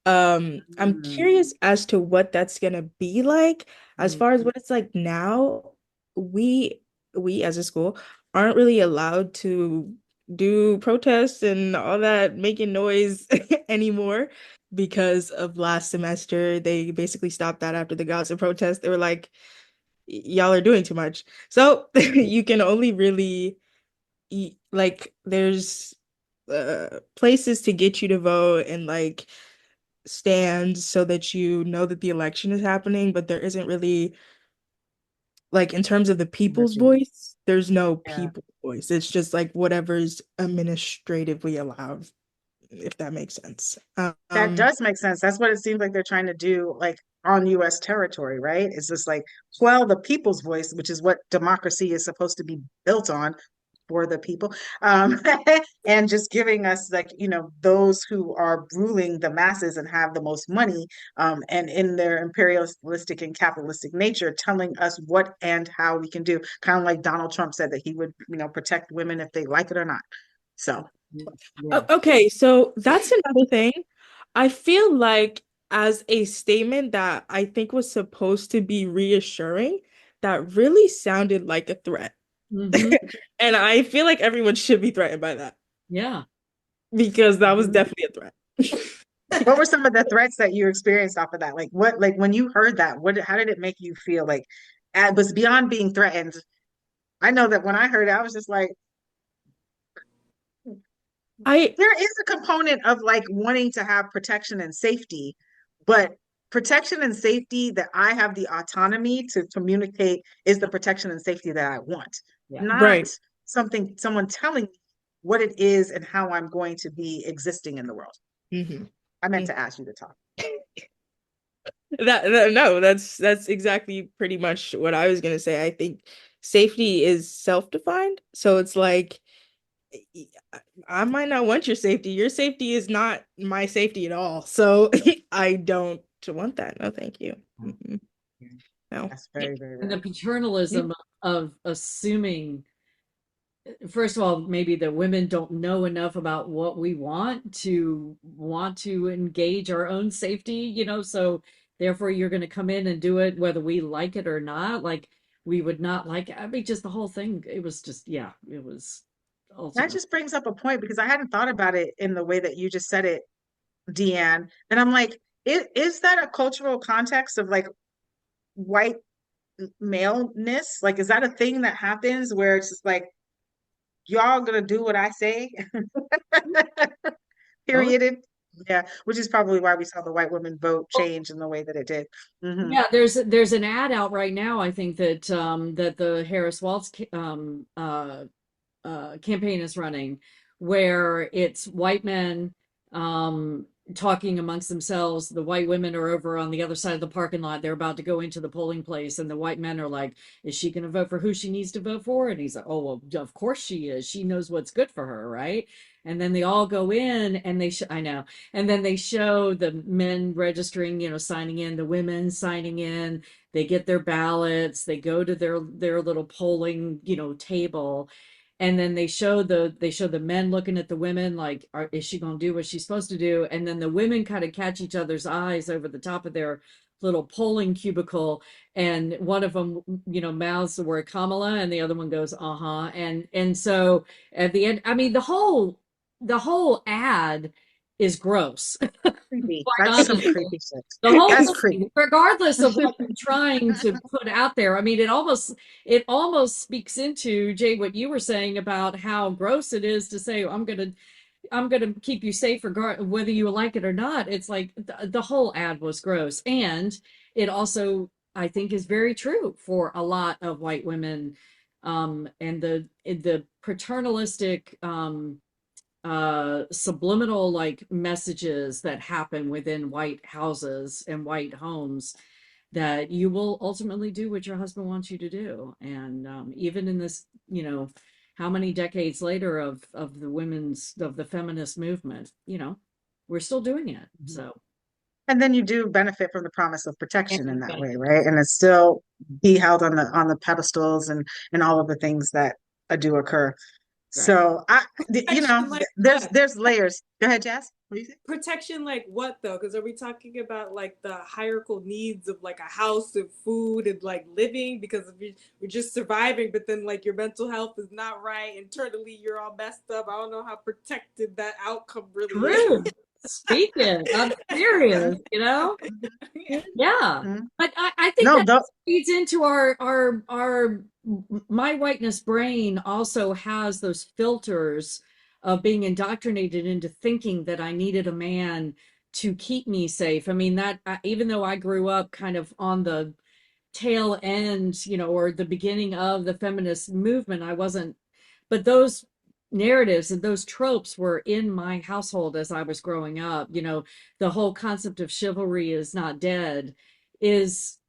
I'm Mm, curious as to what that's gonna be like. As mm, far as what it's like now, we we as a school aren't really allowed to do protests and all that making noise anymore because of last semester. They basically stopped that after the Gaza protest. They were like, y'all are doing too much. So you can only really like there's places to get you to vote and like stands so that you know that the election is happening, but there isn't really like in terms of the people's energy. voice, there's no Yeah. people's voice. It's just like whatever's administratively allowed, if that makes sense. That does make sense. That's what it seems like they're trying to do, like on US territory, right? It's just like quell the people's voice, which is what democracy is supposed to be built on, for the people. Um, and just giving us, like, those who are ruling the masses and have the most money, and in their imperialistic and capitalistic nature, telling us what and how we can do. Kind of like Donald Trump said that he would, protect women if they like it or not. So, Yeah. Okay, so that's another thing. I feel like as a statement that I think was supposed to be reassuring, that really sounded like a threat. Hmm. And I feel like everyone should be threatened by that Yeah. because that was definitely a threat. what were some of the threats that you experienced off of that? Like when you heard that, how did it make you feel? Like, it was beyond being threatened. I know that when I heard it, I was just like, I there is a component of like wanting to have protection and safety, but protection and safety that I have the autonomy to communicate is the protection and safety that I want, Yeah. not right. someone telling me what it is and how I'm going to be existing in the world. Mhm. I meant to ask you to talk. No, that's exactly pretty much what I was gonna say. I think safety is self-defined, so it's like I might not want your safety. Your safety is not my safety at all. So I don't want that. No, thank you. Mhm. No. That's very, very And the real. paternalism of assuming, first of all, maybe the women don't know enough about what we want to engage our own safety, so therefore you're going to come in and do it whether we like it or not. Like we would not like it. I mean, just the whole thing, it was just, yeah, it was That ultimate. just brings up a point because I hadn't thought about it in the way that you just said it, Deanne. And I'm like, is that a cultural context of like white maleness? Like, is that a thing that happens where it's just like, y'all gonna do what I say? Oh, Period. Yeah, which is probably why we saw the white women vote change in the way that it did. yeah, there's an ad out right now, I think that the Harris Waltz campaign is running, where it's white men um, talking amongst themselves. The white women are over on the other side of the parking lot. They're about to go into the polling place, and the white men are like, "Is she going to vote for who she needs to vote for?" And he's like, "Oh, well, of course she is. She knows what's good for her, right?" And then they all go in, and I know, and then they show the men registering, signing in, the women signing in. They get their ballots. They go to their little polling, table, and then they show the men looking at the women like, is she going to do what she's supposed to do? And then the women kind of catch each other's eyes over the top of their little polling cubicle, and one of them, mouths the word Kamala, and the other one goes, uh-huh. And so at the end, I mean, the whole ad is gross. Creepy. Quite That's some honestly. creepy shit. The whole That's thing, creepy. regardless of what you're trying to put out there, I mean, it almost speaks into, Jay, what you were saying about how gross it is to say, I'm gonna keep you safe whether you like it or not. It's like the whole ad was gross, and it also, I think, is very true for a lot of white women, and the paternalistic, subliminal like messages that happen within white houses and white homes, that you will ultimately do what your husband wants you to do. And even in this, how many decades later of the feminist movement, we're still doing it. So And then you do benefit from the promise of protection in that everybody, way, right? And it's still be held on the pedestals and all of the things that do occur. right? So Protection like what? there's layers. Go ahead, Jazz. What do you think? Protection like what though? Because are we talking about like the hierarchical needs of like a house and food and like living? Because if we're just surviving, but then like your mental health is not right, internally you're all messed up. I don't know how protected that outcome really is. True. Speaking, I'm serious, Yeah. Yeah. Mhm. But I think No, that though. feeds into our my whiteness brain also has those filters of being indoctrinated into thinking that I needed a man to keep me safe. I mean, even though I grew up kind of on the tail end, or the beginning of the feminist movement, I wasn't, but those narratives and those tropes were in my household as I was growing up. The whole concept of chivalry is not dead is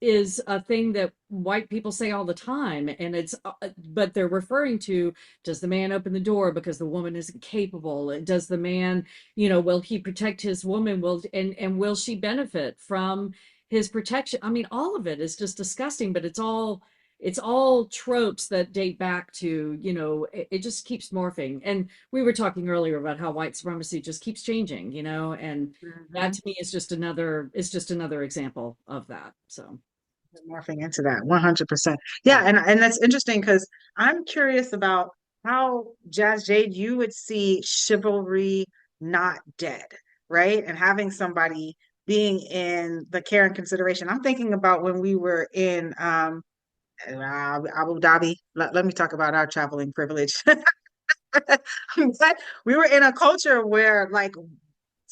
a thing that white people say all the time, and but they're referring to, does the man open the door because the woman isn't capable? Does the man, will he protect his woman? And will she benefit from his protection? I mean, all of it is just disgusting, but it's all tropes that date back to, it just keeps morphing. And we were talking earlier about how white supremacy just keeps changing, and that to me is just another example of that. So Morphing into that 100%. Yeah, and that's interesting because I'm curious about how, Jazz Jade, you would see chivalry not dead, right? And having somebody being in the care and consideration. I'm thinking about when we were in Abu Dhabi. Let me talk about our traveling privilege. But we were in a culture where like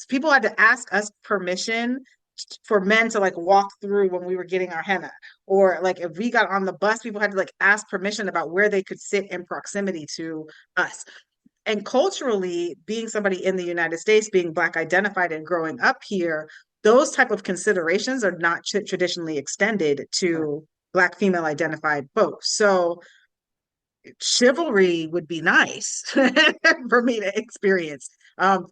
people had to ask us permission for men to like walk through when we were getting our henna, or like if we got on the bus, people had to like ask permission about where they could sit in proximity to us. And culturally, being somebody in the United States, being Black identified and growing up here, those type of considerations are not traditionally extended to Black female identified folks. So chivalry would be nice for me to experience.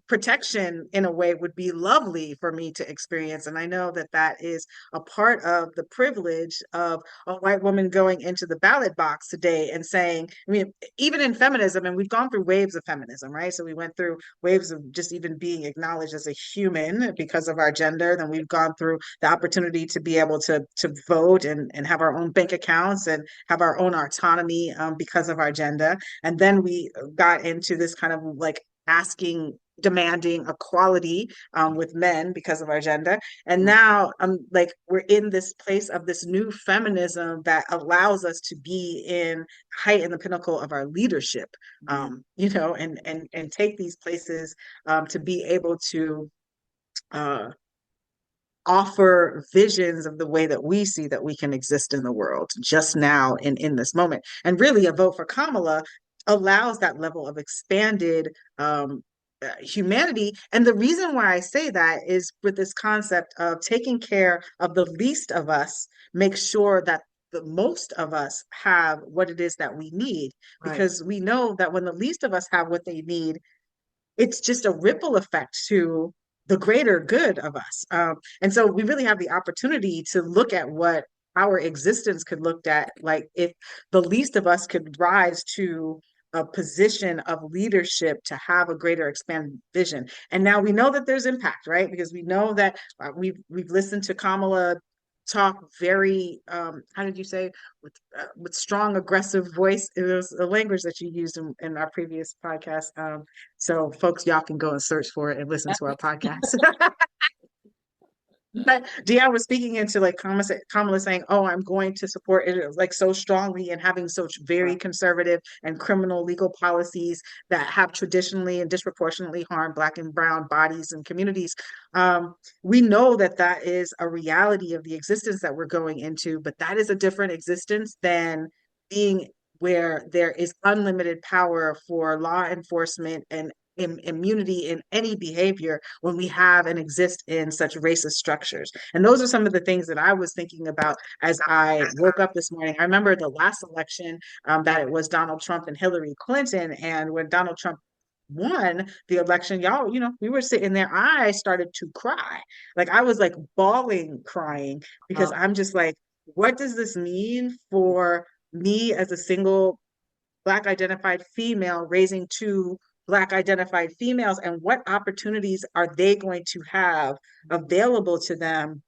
Protection in a way would be lovely for me to experience. And I know that that is a part of the privilege of a white woman going into the ballot box today and saying, I mean, even in feminism, and we've gone through waves of feminism, right? So we went through waves of just even being acknowledged as a human because of our gender. Then we've gone through the opportunity to be able to vote and have our own bank accounts and have our own autonomy because of our gender. And then we got into this kind of like demanding equality with men because of our gender. And now like we're in this place of this new feminism that allows us to be in height in the pinnacle of our leadership, and take these places to be able to offer visions of the way that we see that we can exist in the world just now in this moment. And really, a vote for Kamala allows that level of expanded humanity. And the reason why I say that is with this concept of taking care of the least of us, make sure that the most of us have what it is that we need, because we know that when the least of us have what they need, it's just a ripple effect to the greater good of us. And so we really have the opportunity to look at what our existence could look at, like if the least of us could rise to a position of leadership to have a greater expanded vision. And now we know that there's impact, right? Because we know that we've listened to Kamala talk very, how did you say, with strong aggressive voice. It was a language that you used in our previous podcast. So folks, y'all can go and search for it and listen to our podcast. But Dion was speaking into like Kamala saying, "Oh, I'm going to support it like so strongly and having such very conservative and criminal legal policies that have traditionally and disproportionately harmed Black and Brown bodies and communities." We know that that is a reality of the existence that we're going into, but that is a different existence than being where there is unlimited power for law enforcement and immunity in any behavior when we have and exist in such racist structures. And those are some of the things that I was thinking about as I woke up this morning. I remember the last election, that it was Donald Trump and Hillary Clinton. And when Donald Trump won the election, y'all, we were sitting there. I started to cry. Like I was like bawling, crying, because I'm just like, what does this mean for me as a single Black identified female raising two Black identified females, and what opportunities are they going to have available to them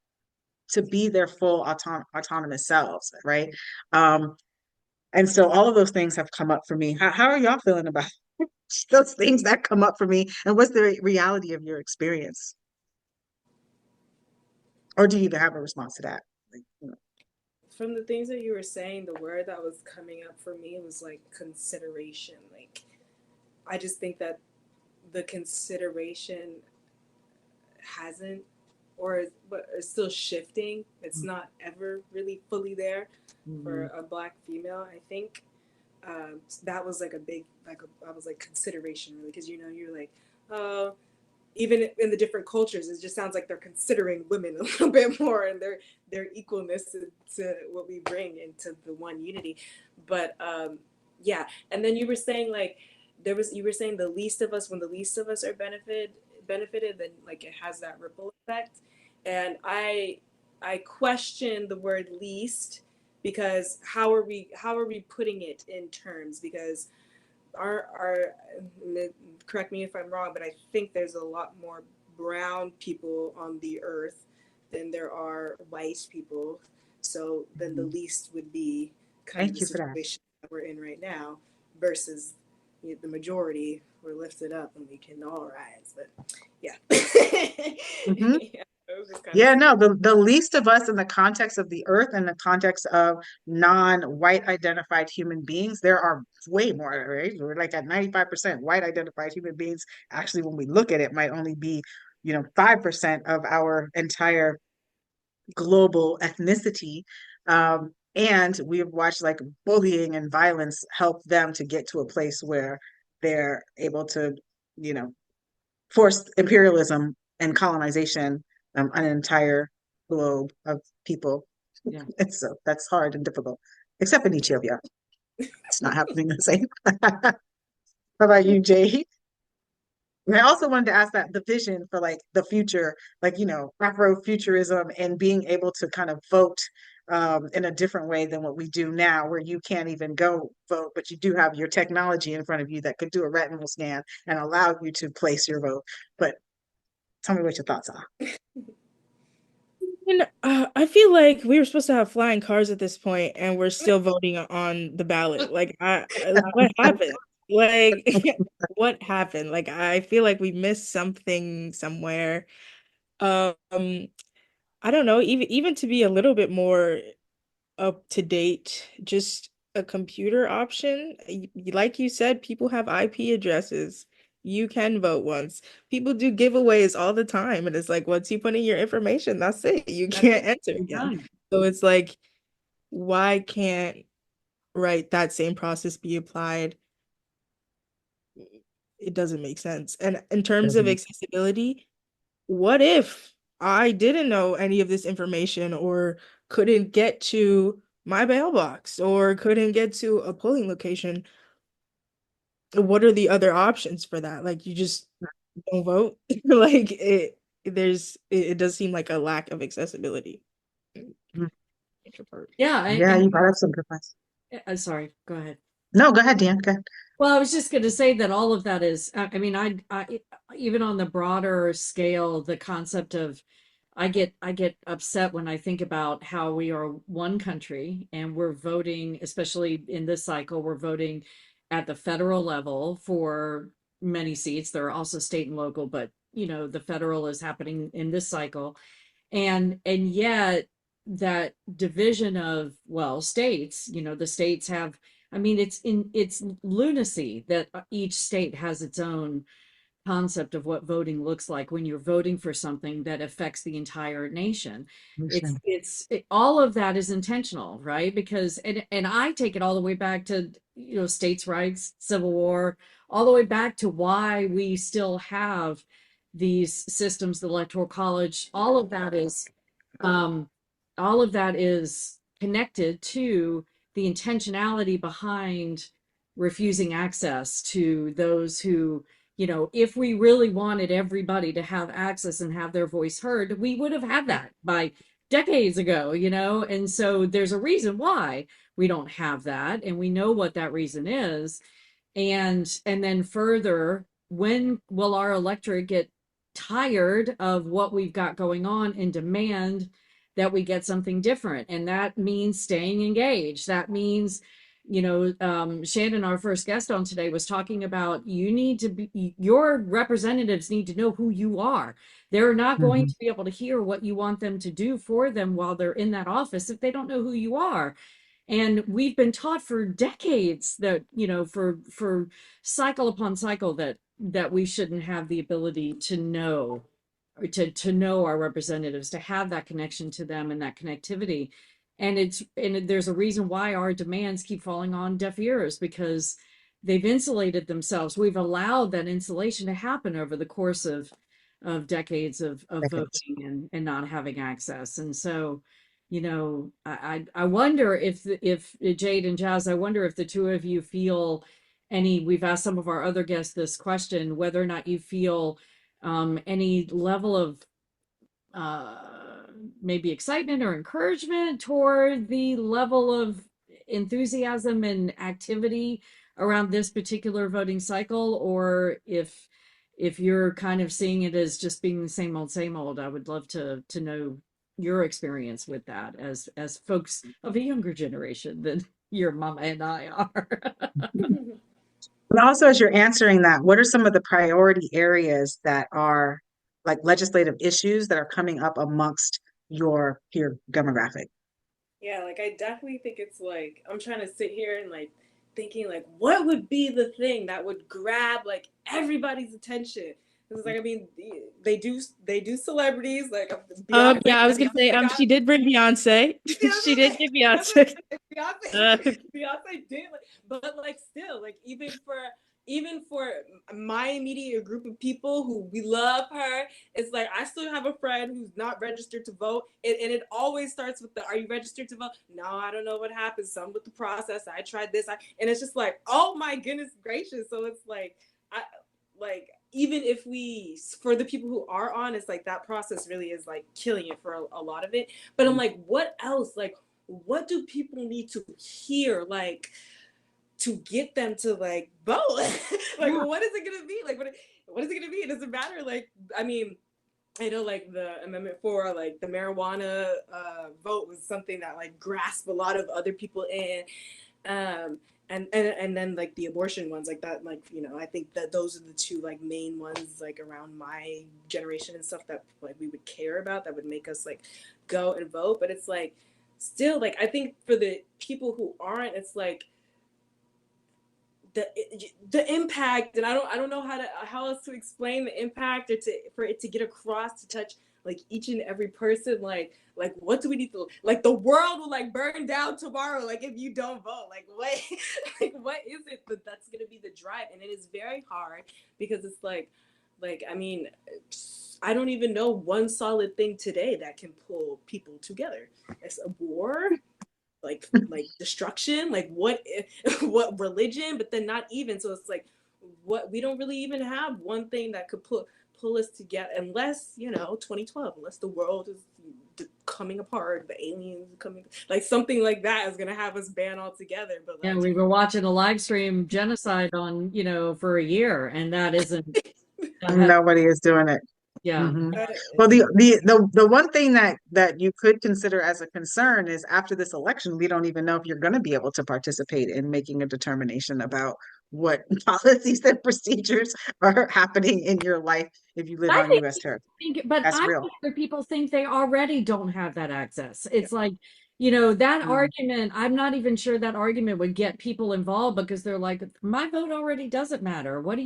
to be their full autonomous selves, right? And so all of those things have come up for me. How are y'all feeling about those things that come up for me, and what's the reality of your experience? Or do you even have a response to that? From the things that you were saying, the word that was coming up for me was like consideration. Like, I just think that the consideration hasn't, or but it's still shifting. It's not ever really fully there for a Black female. I think that was like a big, I was like consideration, really, because you're like, even in the different cultures, it just sounds like they're considering women a little bit more and their equalness to what we bring into the one unity. But yeah, and then you were saying like you were saying the least of us, when the least of us are benefited, then like it has that ripple effect. And I question the word least, because how are we putting it in terms? Because our correct me if I'm wrong, but I think there's a lot more brown people on the earth than there are white people. So then the least would be kind of the situation that we're in right now, versus the majority. We're lifted up and we can all rise. But yeah. Yeah, no, the least of us in the context of the earth and the context of non-white identified human beings, there are way more, right? We're like at 95% white identified human beings. Actually, when we look at it, might only be, 5% of our entire global ethnicity. And we've watched like bullying and violence help them to get to a place where they're able to, force imperialism and colonization on an entire globe of people. Yeah. And so that's hard and difficult, except in Ethiopia. It's not happening the same. How about you, Jay? And I also wanted to ask that the vision for like the future, like, Afrofuturism and being able to kind of vote in a different way than what we do now, where you can't even go vote, but you do have your technology in front of you that could do a retinal scan and allow you to place your vote. But tell me what your thoughts are. I feel like we were supposed to have flying cars at this point, and we're still voting on the ballot. Like, what happened? Like, what happened? Like, I feel like we missed something somewhere. I don't know. Even to be a little bit more up to date, just a computer option. Like you said, people have IP addresses. You can vote once. People do giveaways all the time, and it's like, once you put in your information, that's it. You can't enter again. So it's like, why can't, right, that same process be applied? It doesn't make sense. And in terms of accessibility, what if I didn't know any of this information, or couldn't get to my mailbox, or couldn't get to a polling location? What are the other options for that? Like, you just don't vote? Like, it does seem like a lack of accessibility. Yeah. You brought up some good points. Sorry, go ahead. No, go ahead, Dan. Go ahead. Well, I was just going to say that all of that is, I mean, I even on the broader scale, the concept of I get upset when I think about how we are one country and we're voting, especially in this cycle, we're voting at the federal level for many seats. There are also state and local, but the federal is happening in this cycle. And yet that division of, well, states, the states have, I mean, it's lunacy that each state has its own concept of what voting looks like when you're voting for something that affects the entire nation. All of that is intentional, right? Because and I take it all the way back to states' rights, Civil War, all the way back to why we still have these systems, the Electoral College. Um, all of that is connected to the intentionality behind refusing access to those who, if we really wanted everybody to have access and have their voice heard, we would have had that by decades ago, and so there's a reason why we don't have that, and we know what that reason is. And then further, when will our electorate get tired of what we've got going on and demand that we get something different? And that means staying engaged. That means, Shannon, our first guest on today, was talking about your representatives need to know who you are. They're not going to be able to hear what you want them to do for them while they're in that office if they don't know who you are. And we've been taught for decades that, for cycle upon cycle, that we shouldn't have the ability to know, or to know our representatives, to have that connection to them and that connectivity. And there's a reason why our demands keep falling on deaf ears, because they've insulated themselves. We've allowed that insulation to happen over the course of decades of voting and not having access. And so, I wonder if Jade and Jazz, I wonder if the two of you feel we've asked some of our other guests this question, whether or not you feel any level of maybe excitement or encouragement toward the level of enthusiasm and activity around this particular voting cycle, or if you're kind of seeing it as just being the same old. I would love to know your experience with that as folks of a younger generation than your mama and I are. And also, as you're answering that, what are some of the priority areas that are like legislative issues that are coming up amongst your peer demographic? Yeah, like I definitely think it's like I'm trying to sit here and like thinking like what would be the thing that would grab like everybody's attention. It's like, I mean, they do celebrities like Beyonce. Yeah, I was gonna say she did bring Beyonce. She did get Beyonce. Beyonce did, but like still, like even for my immediate group of people who we love her, it's like I still have a friend who's not registered to vote, and it always starts with are you registered to vote? No, I don't know what happens. Some with the process. I tried this, and it's just like, oh my goodness gracious. So it's like, even if for the people who are on, it's like that process really is like killing it for a lot of it. But I'm like, what else? Like, what do people need to hear? Like, to get them to like vote? Like, what is it gonna be? Like, what is it gonna be? It doesn't matter. Like, I mean, I know like the amendment for like the marijuana vote was something that like grasped a lot of other people in. And then like the abortion ones like that, like, I think that those are the two like main ones like around my generation and stuff that like we would care about, that would make us like go and vote. But it's like still like I think for the people who aren't, it's like the impact, and I don't know how else to explain the impact, or for it to get across, to touch like each and every person. Like what do we need to, like the world will like burn down tomorrow like if you don't vote. Like what what is it that's gonna be the drive? And it is very hard because it's like I mean, I don't even know one solid thing today that can pull people together. It's a war, like destruction, like what religion, but then not even. So it's like what we don't really even have one thing that could pull us together, unless 2012, unless the world is coming apart, the aliens coming, like something like that is gonna have us band all together. But yeah, we were watching a live stream genocide on for a year, and that isn't Nobody is doing it. Yeah. Mhm. But Well, the one thing that you could consider as a concern is after this election, we don't even know if you're going to be able to participate in making a determination about what policies and procedures are happening in your life if you live I on U.S. territory. but That's I real. think other people think they already don't have that access. It's like, that Mm. argument, I'm not even sure that argument would get people involved because they're like, my vote already doesn't matter. What do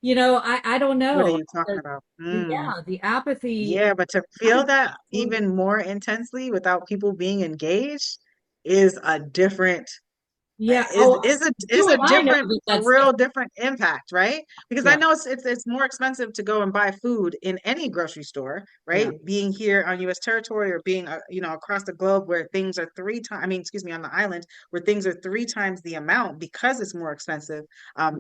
I don't What are know. you talking about? Mm. Yeah, the apathy. Yeah, but to feel that even more intensely without people being engaged is a different Yeah. is Oh, is you a and I know different that a that's, real different impact, right? Because I yeah, know it's more expensive to go and buy food in any grocery store, yeah. right? Being here on US territory or being across the globe where things are three times, I mean, excuse me, on the island where things are three times the amount because it's more expensive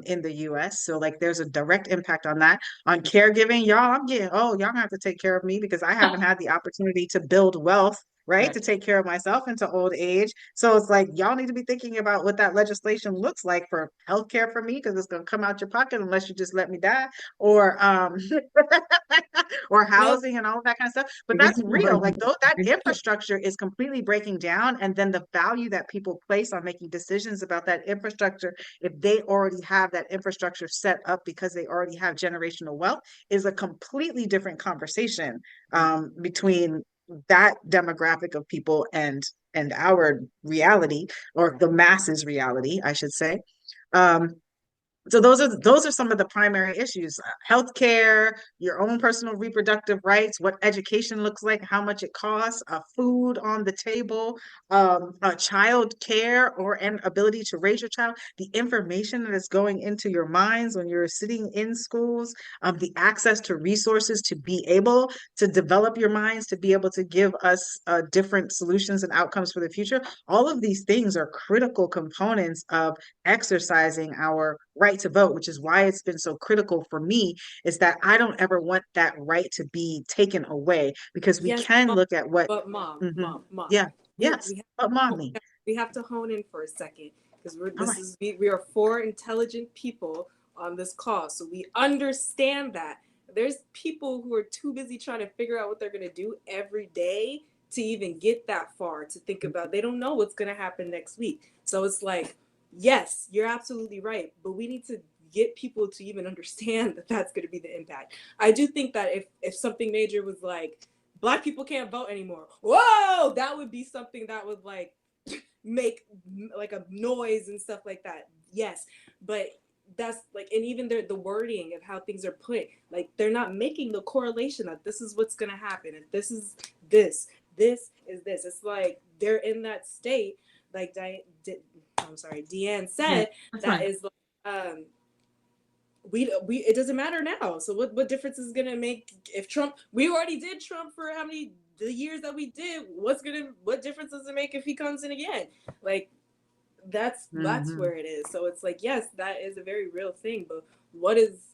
in the US. So like there's a direct impact on that. On caregiving, y'all, y'all gonna have to take care of me because I haven't had the opportunity to build wealth, right? Right. To take care of myself into old age. So it's like y'all need to be thinking about what that legislation looks like for healthcare for me because it's going to come out your pocket unless you just let me die, or or no, housing and all of that kind of stuff. But that's real. Like though that infrastructure is completely breaking down, and then the value that people place on making decisions about that infrastructure, if they already have that infrastructure set up because they already have generational wealth, is a completely different conversation between that demographic of people and our reality or the masses reality, I should say. Um, so those are some of the primary issues: healthcare, your own personal reproductive rights, what education looks like, how much it costs, food on the table, child care or an ability to raise your child, the information that is going into your minds when you're sitting in schools, the access to resources to be able to develop your minds, to be able to give us different solutions and outcomes for the future. All of these things are critical components of exercising our right to vote, which is why it's been so critical for me, is that I don't ever want that right to be taken away because we yes, can look at what, but mom, Mhm. mom, Yeah, we, yes, we have but to, mommy. we have to hone in for a second because All right. we are four intelligent people on this call, so we understand that there's people who are too busy trying to figure out what they're going to do every day to even get that far to think about. They don't know what's going to happen next week, so it's like, yes, you're absolutely right, but we need to get people to even understand that that's going to be the impact. I do think that if something major was like Black people can't vote anymore, whoa, that would be something that would like make like a noise and stuff like that. Yes, but that's like, and even the wording of how things are put, like they're not making the correlation that this is what's going to happen, and this is this is this. It's like they're in that state, like Deanne Yeah, said, that's that fine. is like, we it doesn't matter now. So what difference is gonna make if Trump? We already did Trump for how many the years that we did. What difference does it make if he comes in again? Like that's Mhm. where it is. So it's like, yes, that is a very real thing, but what is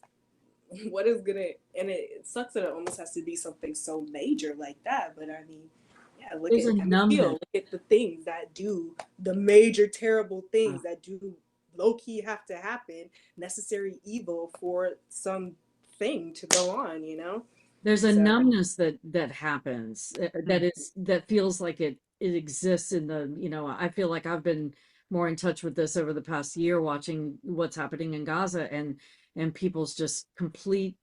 gonna, and it sucks that it almost has to be something so major like that. But I mean, yeah, look There's at a Emmett Till, numbness. look at the things that do the major terrible things that do low key have to happen, necessary evil for something to go on, There's a So numbness that happens Mhm. that feels like it exists in I feel like I've been more in touch with this over the past year watching what's happening in Gaza and people's just complete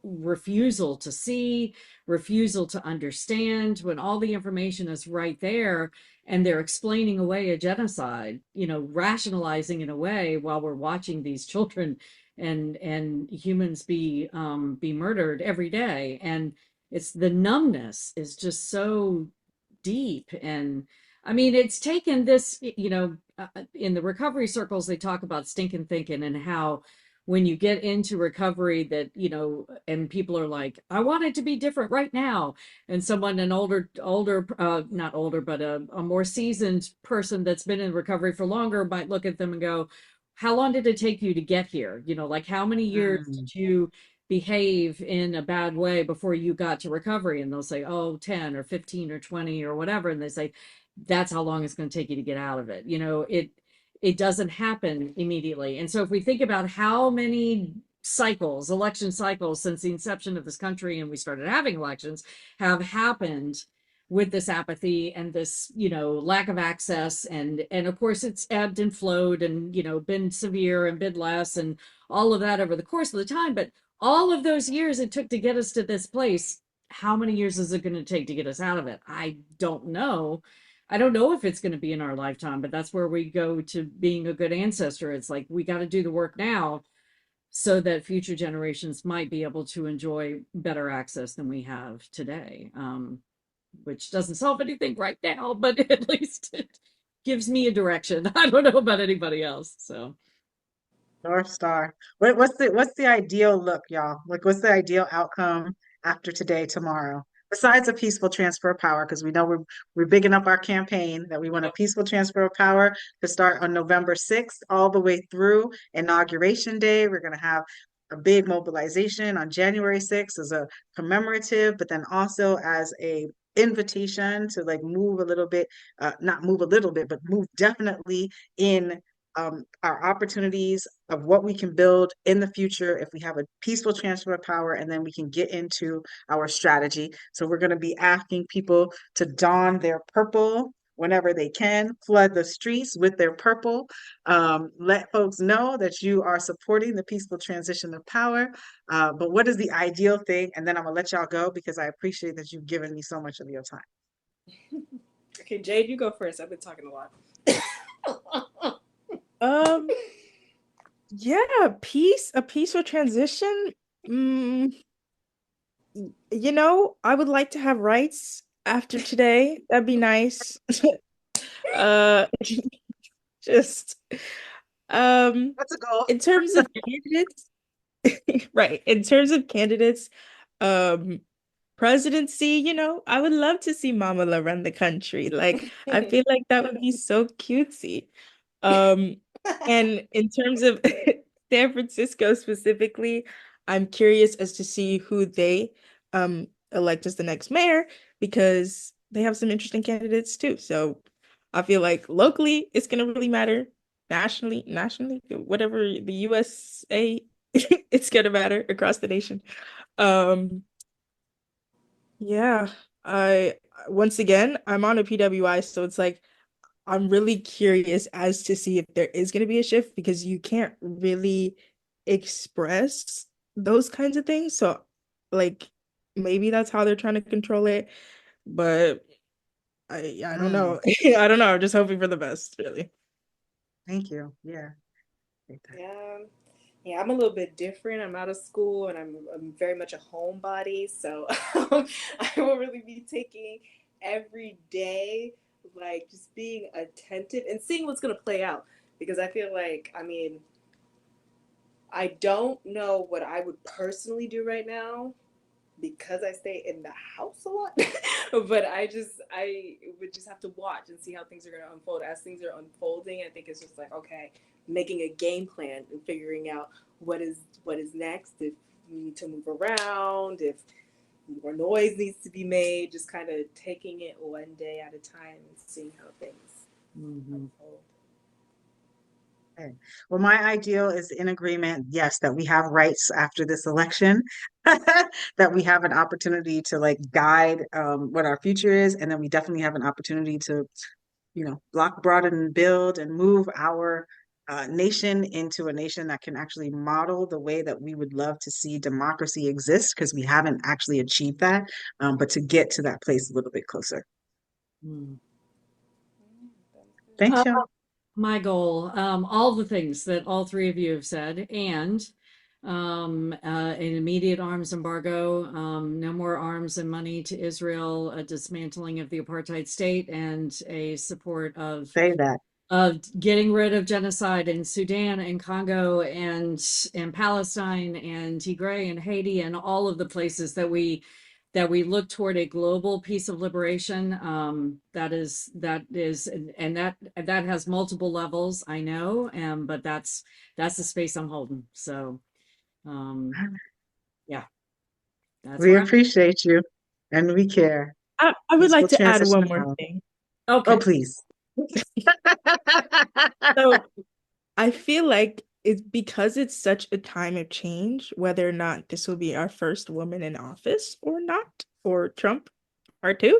refusal to see, refusal to understand when all the information is right there and they're explaining away a genocide, rationalizing in a way while we're watching these children and humans be murdered every day. And it's the numbness is just so deep. And I mean, it's taken this, in the recovery circles, they talk about stinking thinking and how when you get into recovery that, and people are like, I want it to be different right now. And someone, an older, not older, but a more seasoned person that's been in recovery for longer might look at them and go, how long did it take you to get here? Like how many years Mm. did you behave in a bad way before you got to recovery? And they'll say, oh, 10 or 15 or 20 or whatever. And they say, that's how long it's going to take you to get out of it. It doesn't happen immediately. And so if we think about how many cycles, election cycles since the inception of this country and we started having elections have happened with this apathy and this, lack of access. And of course it's ebbed and flowed and, been severe and been less and all of that over the course of the time. But all of those years it took to get us to this place, how many years is it going to take to get us out of it? I don't know. I don't know if it's going to be in our lifetime, but that's where we go to being a good ancestor. It's like we got to do the work now so that future generations might be able to enjoy better access than we have today. Which doesn't solve anything right now, but at least it gives me a direction. I don't know about anybody else. So North Star. What's the ideal look, y'all? Like, what's the ideal outcome after today, tomorrow? Besides a peaceful transfer of power, because we know we're bigging up our campaign that we want a peaceful transfer of power to start on November 6th, all the way through Inauguration Day. We're gonna have a big mobilization on January 6th as a commemorative, but then also as a invitation to like move a little bit, not move a little bit, but move definitely in our opportunities of what we can build in the future if we have a peaceful transfer of power, and then we can get into our strategy. So we're going to be asking people to don their purple whenever they can, flood the streets with their purple. Let folks know that you are supporting the peaceful transition of power. But what is the ideal thing? And then I'm gonna let y'all go because I appreciate that you've given me so much of your time. Okay, Jade, you go first. I've been talking a lot. Yeah, a peaceful transition. I would like to have rights after today. That'd be nice. Just That's a goal. in terms of candidates, right? In terms of candidates, presidency, I would love to see Mamala run the country. Like, I feel like that would be so cutesy. And in terms of San Francisco specifically, I'm curious as to see who they elect as the next mayor because they have some interesting candidates too. So I feel like locally it's gonna really matter. Nationally, whatever the USA, it's gonna matter across the nation. Yeah, once again, I'm on a PWI, so it's like I'm really curious as to see if there is going to be a shift because you can't really express those kinds of things. So, like, maybe that's how they're trying to control it, but I don't know. I don't know. I'm just hoping for the best, really. Thank you. Yeah. Yeah, I'm a little bit different. I'm out of school and I'm very much a homebody, so I will really be taking every day, like just being attentive and seeing what's gonna play out. Because I feel like, I don't know what I would personally do right now because I stay in the house a lot. But I would just have to watch and see how things are gonna unfold. As things are unfolding, I think it's just like, okay, making a game plan and figuring out what is next, if we need to move around, if more noise needs to be made, just kind of taking it one day at a time and seeing how things unfold. Okay. Well, my ideal is in agreement, yes, that we have rights after this election, that we have an opportunity to like guide what our future is, and then we definitely have an opportunity to, block, broaden, and build and move our nation into a nation that can actually model the way that we would love to see democracy exist, because we haven't actually achieved that, but to get to that place a little bit closer. Thanks, y'all. My goal, all the things that all three of you have said, and an immediate arms embargo, no more arms and money to Israel, a dismantling of the apartheid state, and a support of Say that. Getting rid of genocide in Sudan and Congo and Palestine and Tigray and Haiti and all of the places that we look toward a global peace of liberation. That is and that has multiple levels, I know, but that's the space I'm holding. So yeah, We appreciate you and we care. I would like Peaceful to add one transition more out. thing. Okay. Oh, please. So I feel like it's because it's such a time of change, whether or not this will be our first woman in office or not, or Trump part two.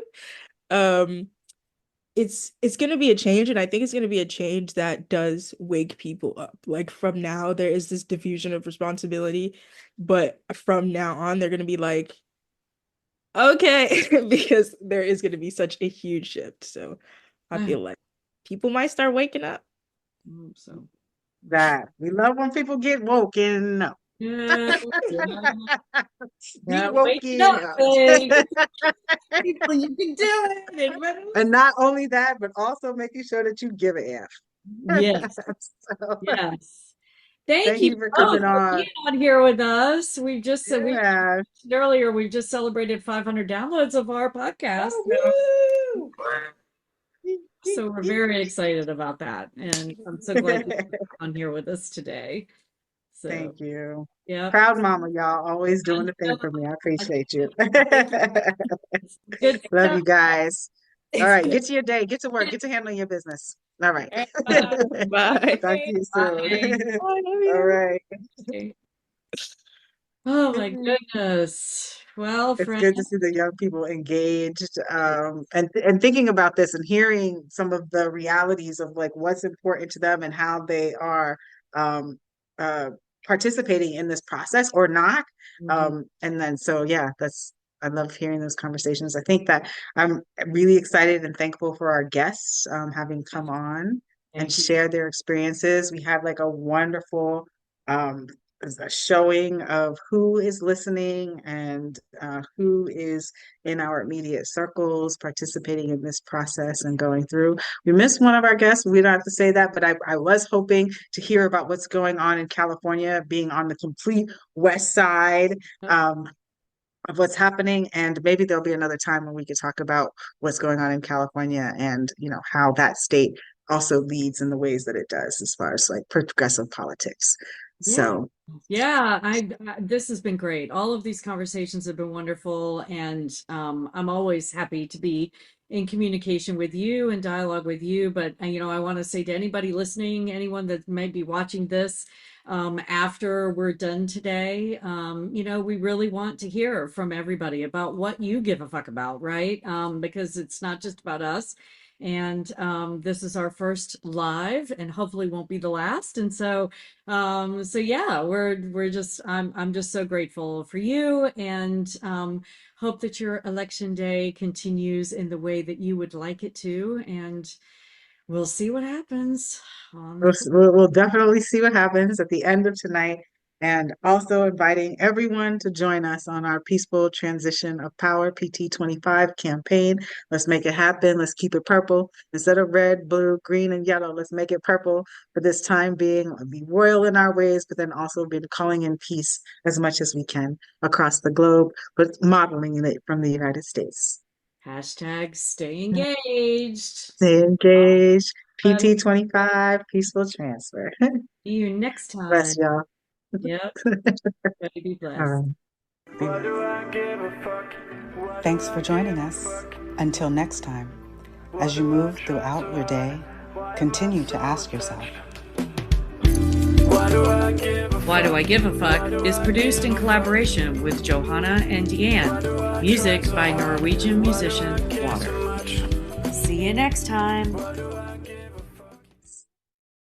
It's going to be a change, and I think it's going to be a change that does wake people up. Like, from now there is this diffusion of responsibility, but from now on they're going to be like, okay, because there is going to be such a huge shift. So I feel like people might start waking up. So That we love when people get woken up. yeah, Be wake woken up, up. babe. People, you can do it. And not only that, but also making sure that you give a F. Yes, So, yes. Thank thank you you for both coming for on. being on here with us. We just said we Yeah. mentioned earlier we just celebrated 500 downloads of our podcast. Oh, woo! So we're very excited about that, and I'm so glad you're on here with us today. So Thank you. yeah, Proud mama, y'all. Always doing the thing for me. I appreciate you. good Love stuff. you guys. All right, get to your day. Get to work. Get to handling your business. All right. Bye. Talk to you soon. Bye. All right. Oh my goodness. Well, It's friends, good to see the young people engaged, and thinking about this and hearing some of the realities of like what's important to them and how they are um, participating in this process or not. And then so yeah, I love hearing those conversations. I think that I'm really excited and thankful for our guests having come on and thank you. share their experiences. We had like a wonderful a showing of who is listening and who is in our immediate circles participating in this process and going through. We missed one of our guests. We don't have to say that, but I was hoping to hear about what's going on in California, being on the complete west side of what's happening. And maybe there'll be another time when we could talk about what's going on in California and, you know, how that state also leads in the ways that it does as far as like progressive politics. So Yeah, this has been great. All of these conversations have been wonderful, and I'm always happy to be in communication with you and dialogue with you. But you know, I want to say to anybody listening, anyone that may be watching this after we're done today, you know, we really want to hear from everybody about what you give a fuck about, right? Because it's not just about us. And this is our first live, and hopefully won't be the last. And so, so yeah, we're just I'm just so grateful for you, and hope that your election day continues in the way that you would like it to. And we'll see what happens. we'll definitely see what happens at the end of tonight. And also inviting everyone to join us on our Peaceful Transition of Power PT25 campaign. Let's make it happen. Let's keep it purple. Instead of red, blue, green, and yellow, let's make it purple for this time being. Be royal in our ways, but then also be calling in peace as much as we can across the globe, but modeling it from the United States. Hashtag stay engaged. Stay engaged. PT25, Peaceful Transfer. See you next time. Bless y'all. Yep. Everybody be blessed. All right. Why do I give a fuck? Thanks for joining us. Until next time, as you move throughout your day, continue to ask yourself, Why do I give a Why Do I Give a Fuck is produced in collaboration with Johanna and Deanne. Music by Norwegian musician Water. See you next time.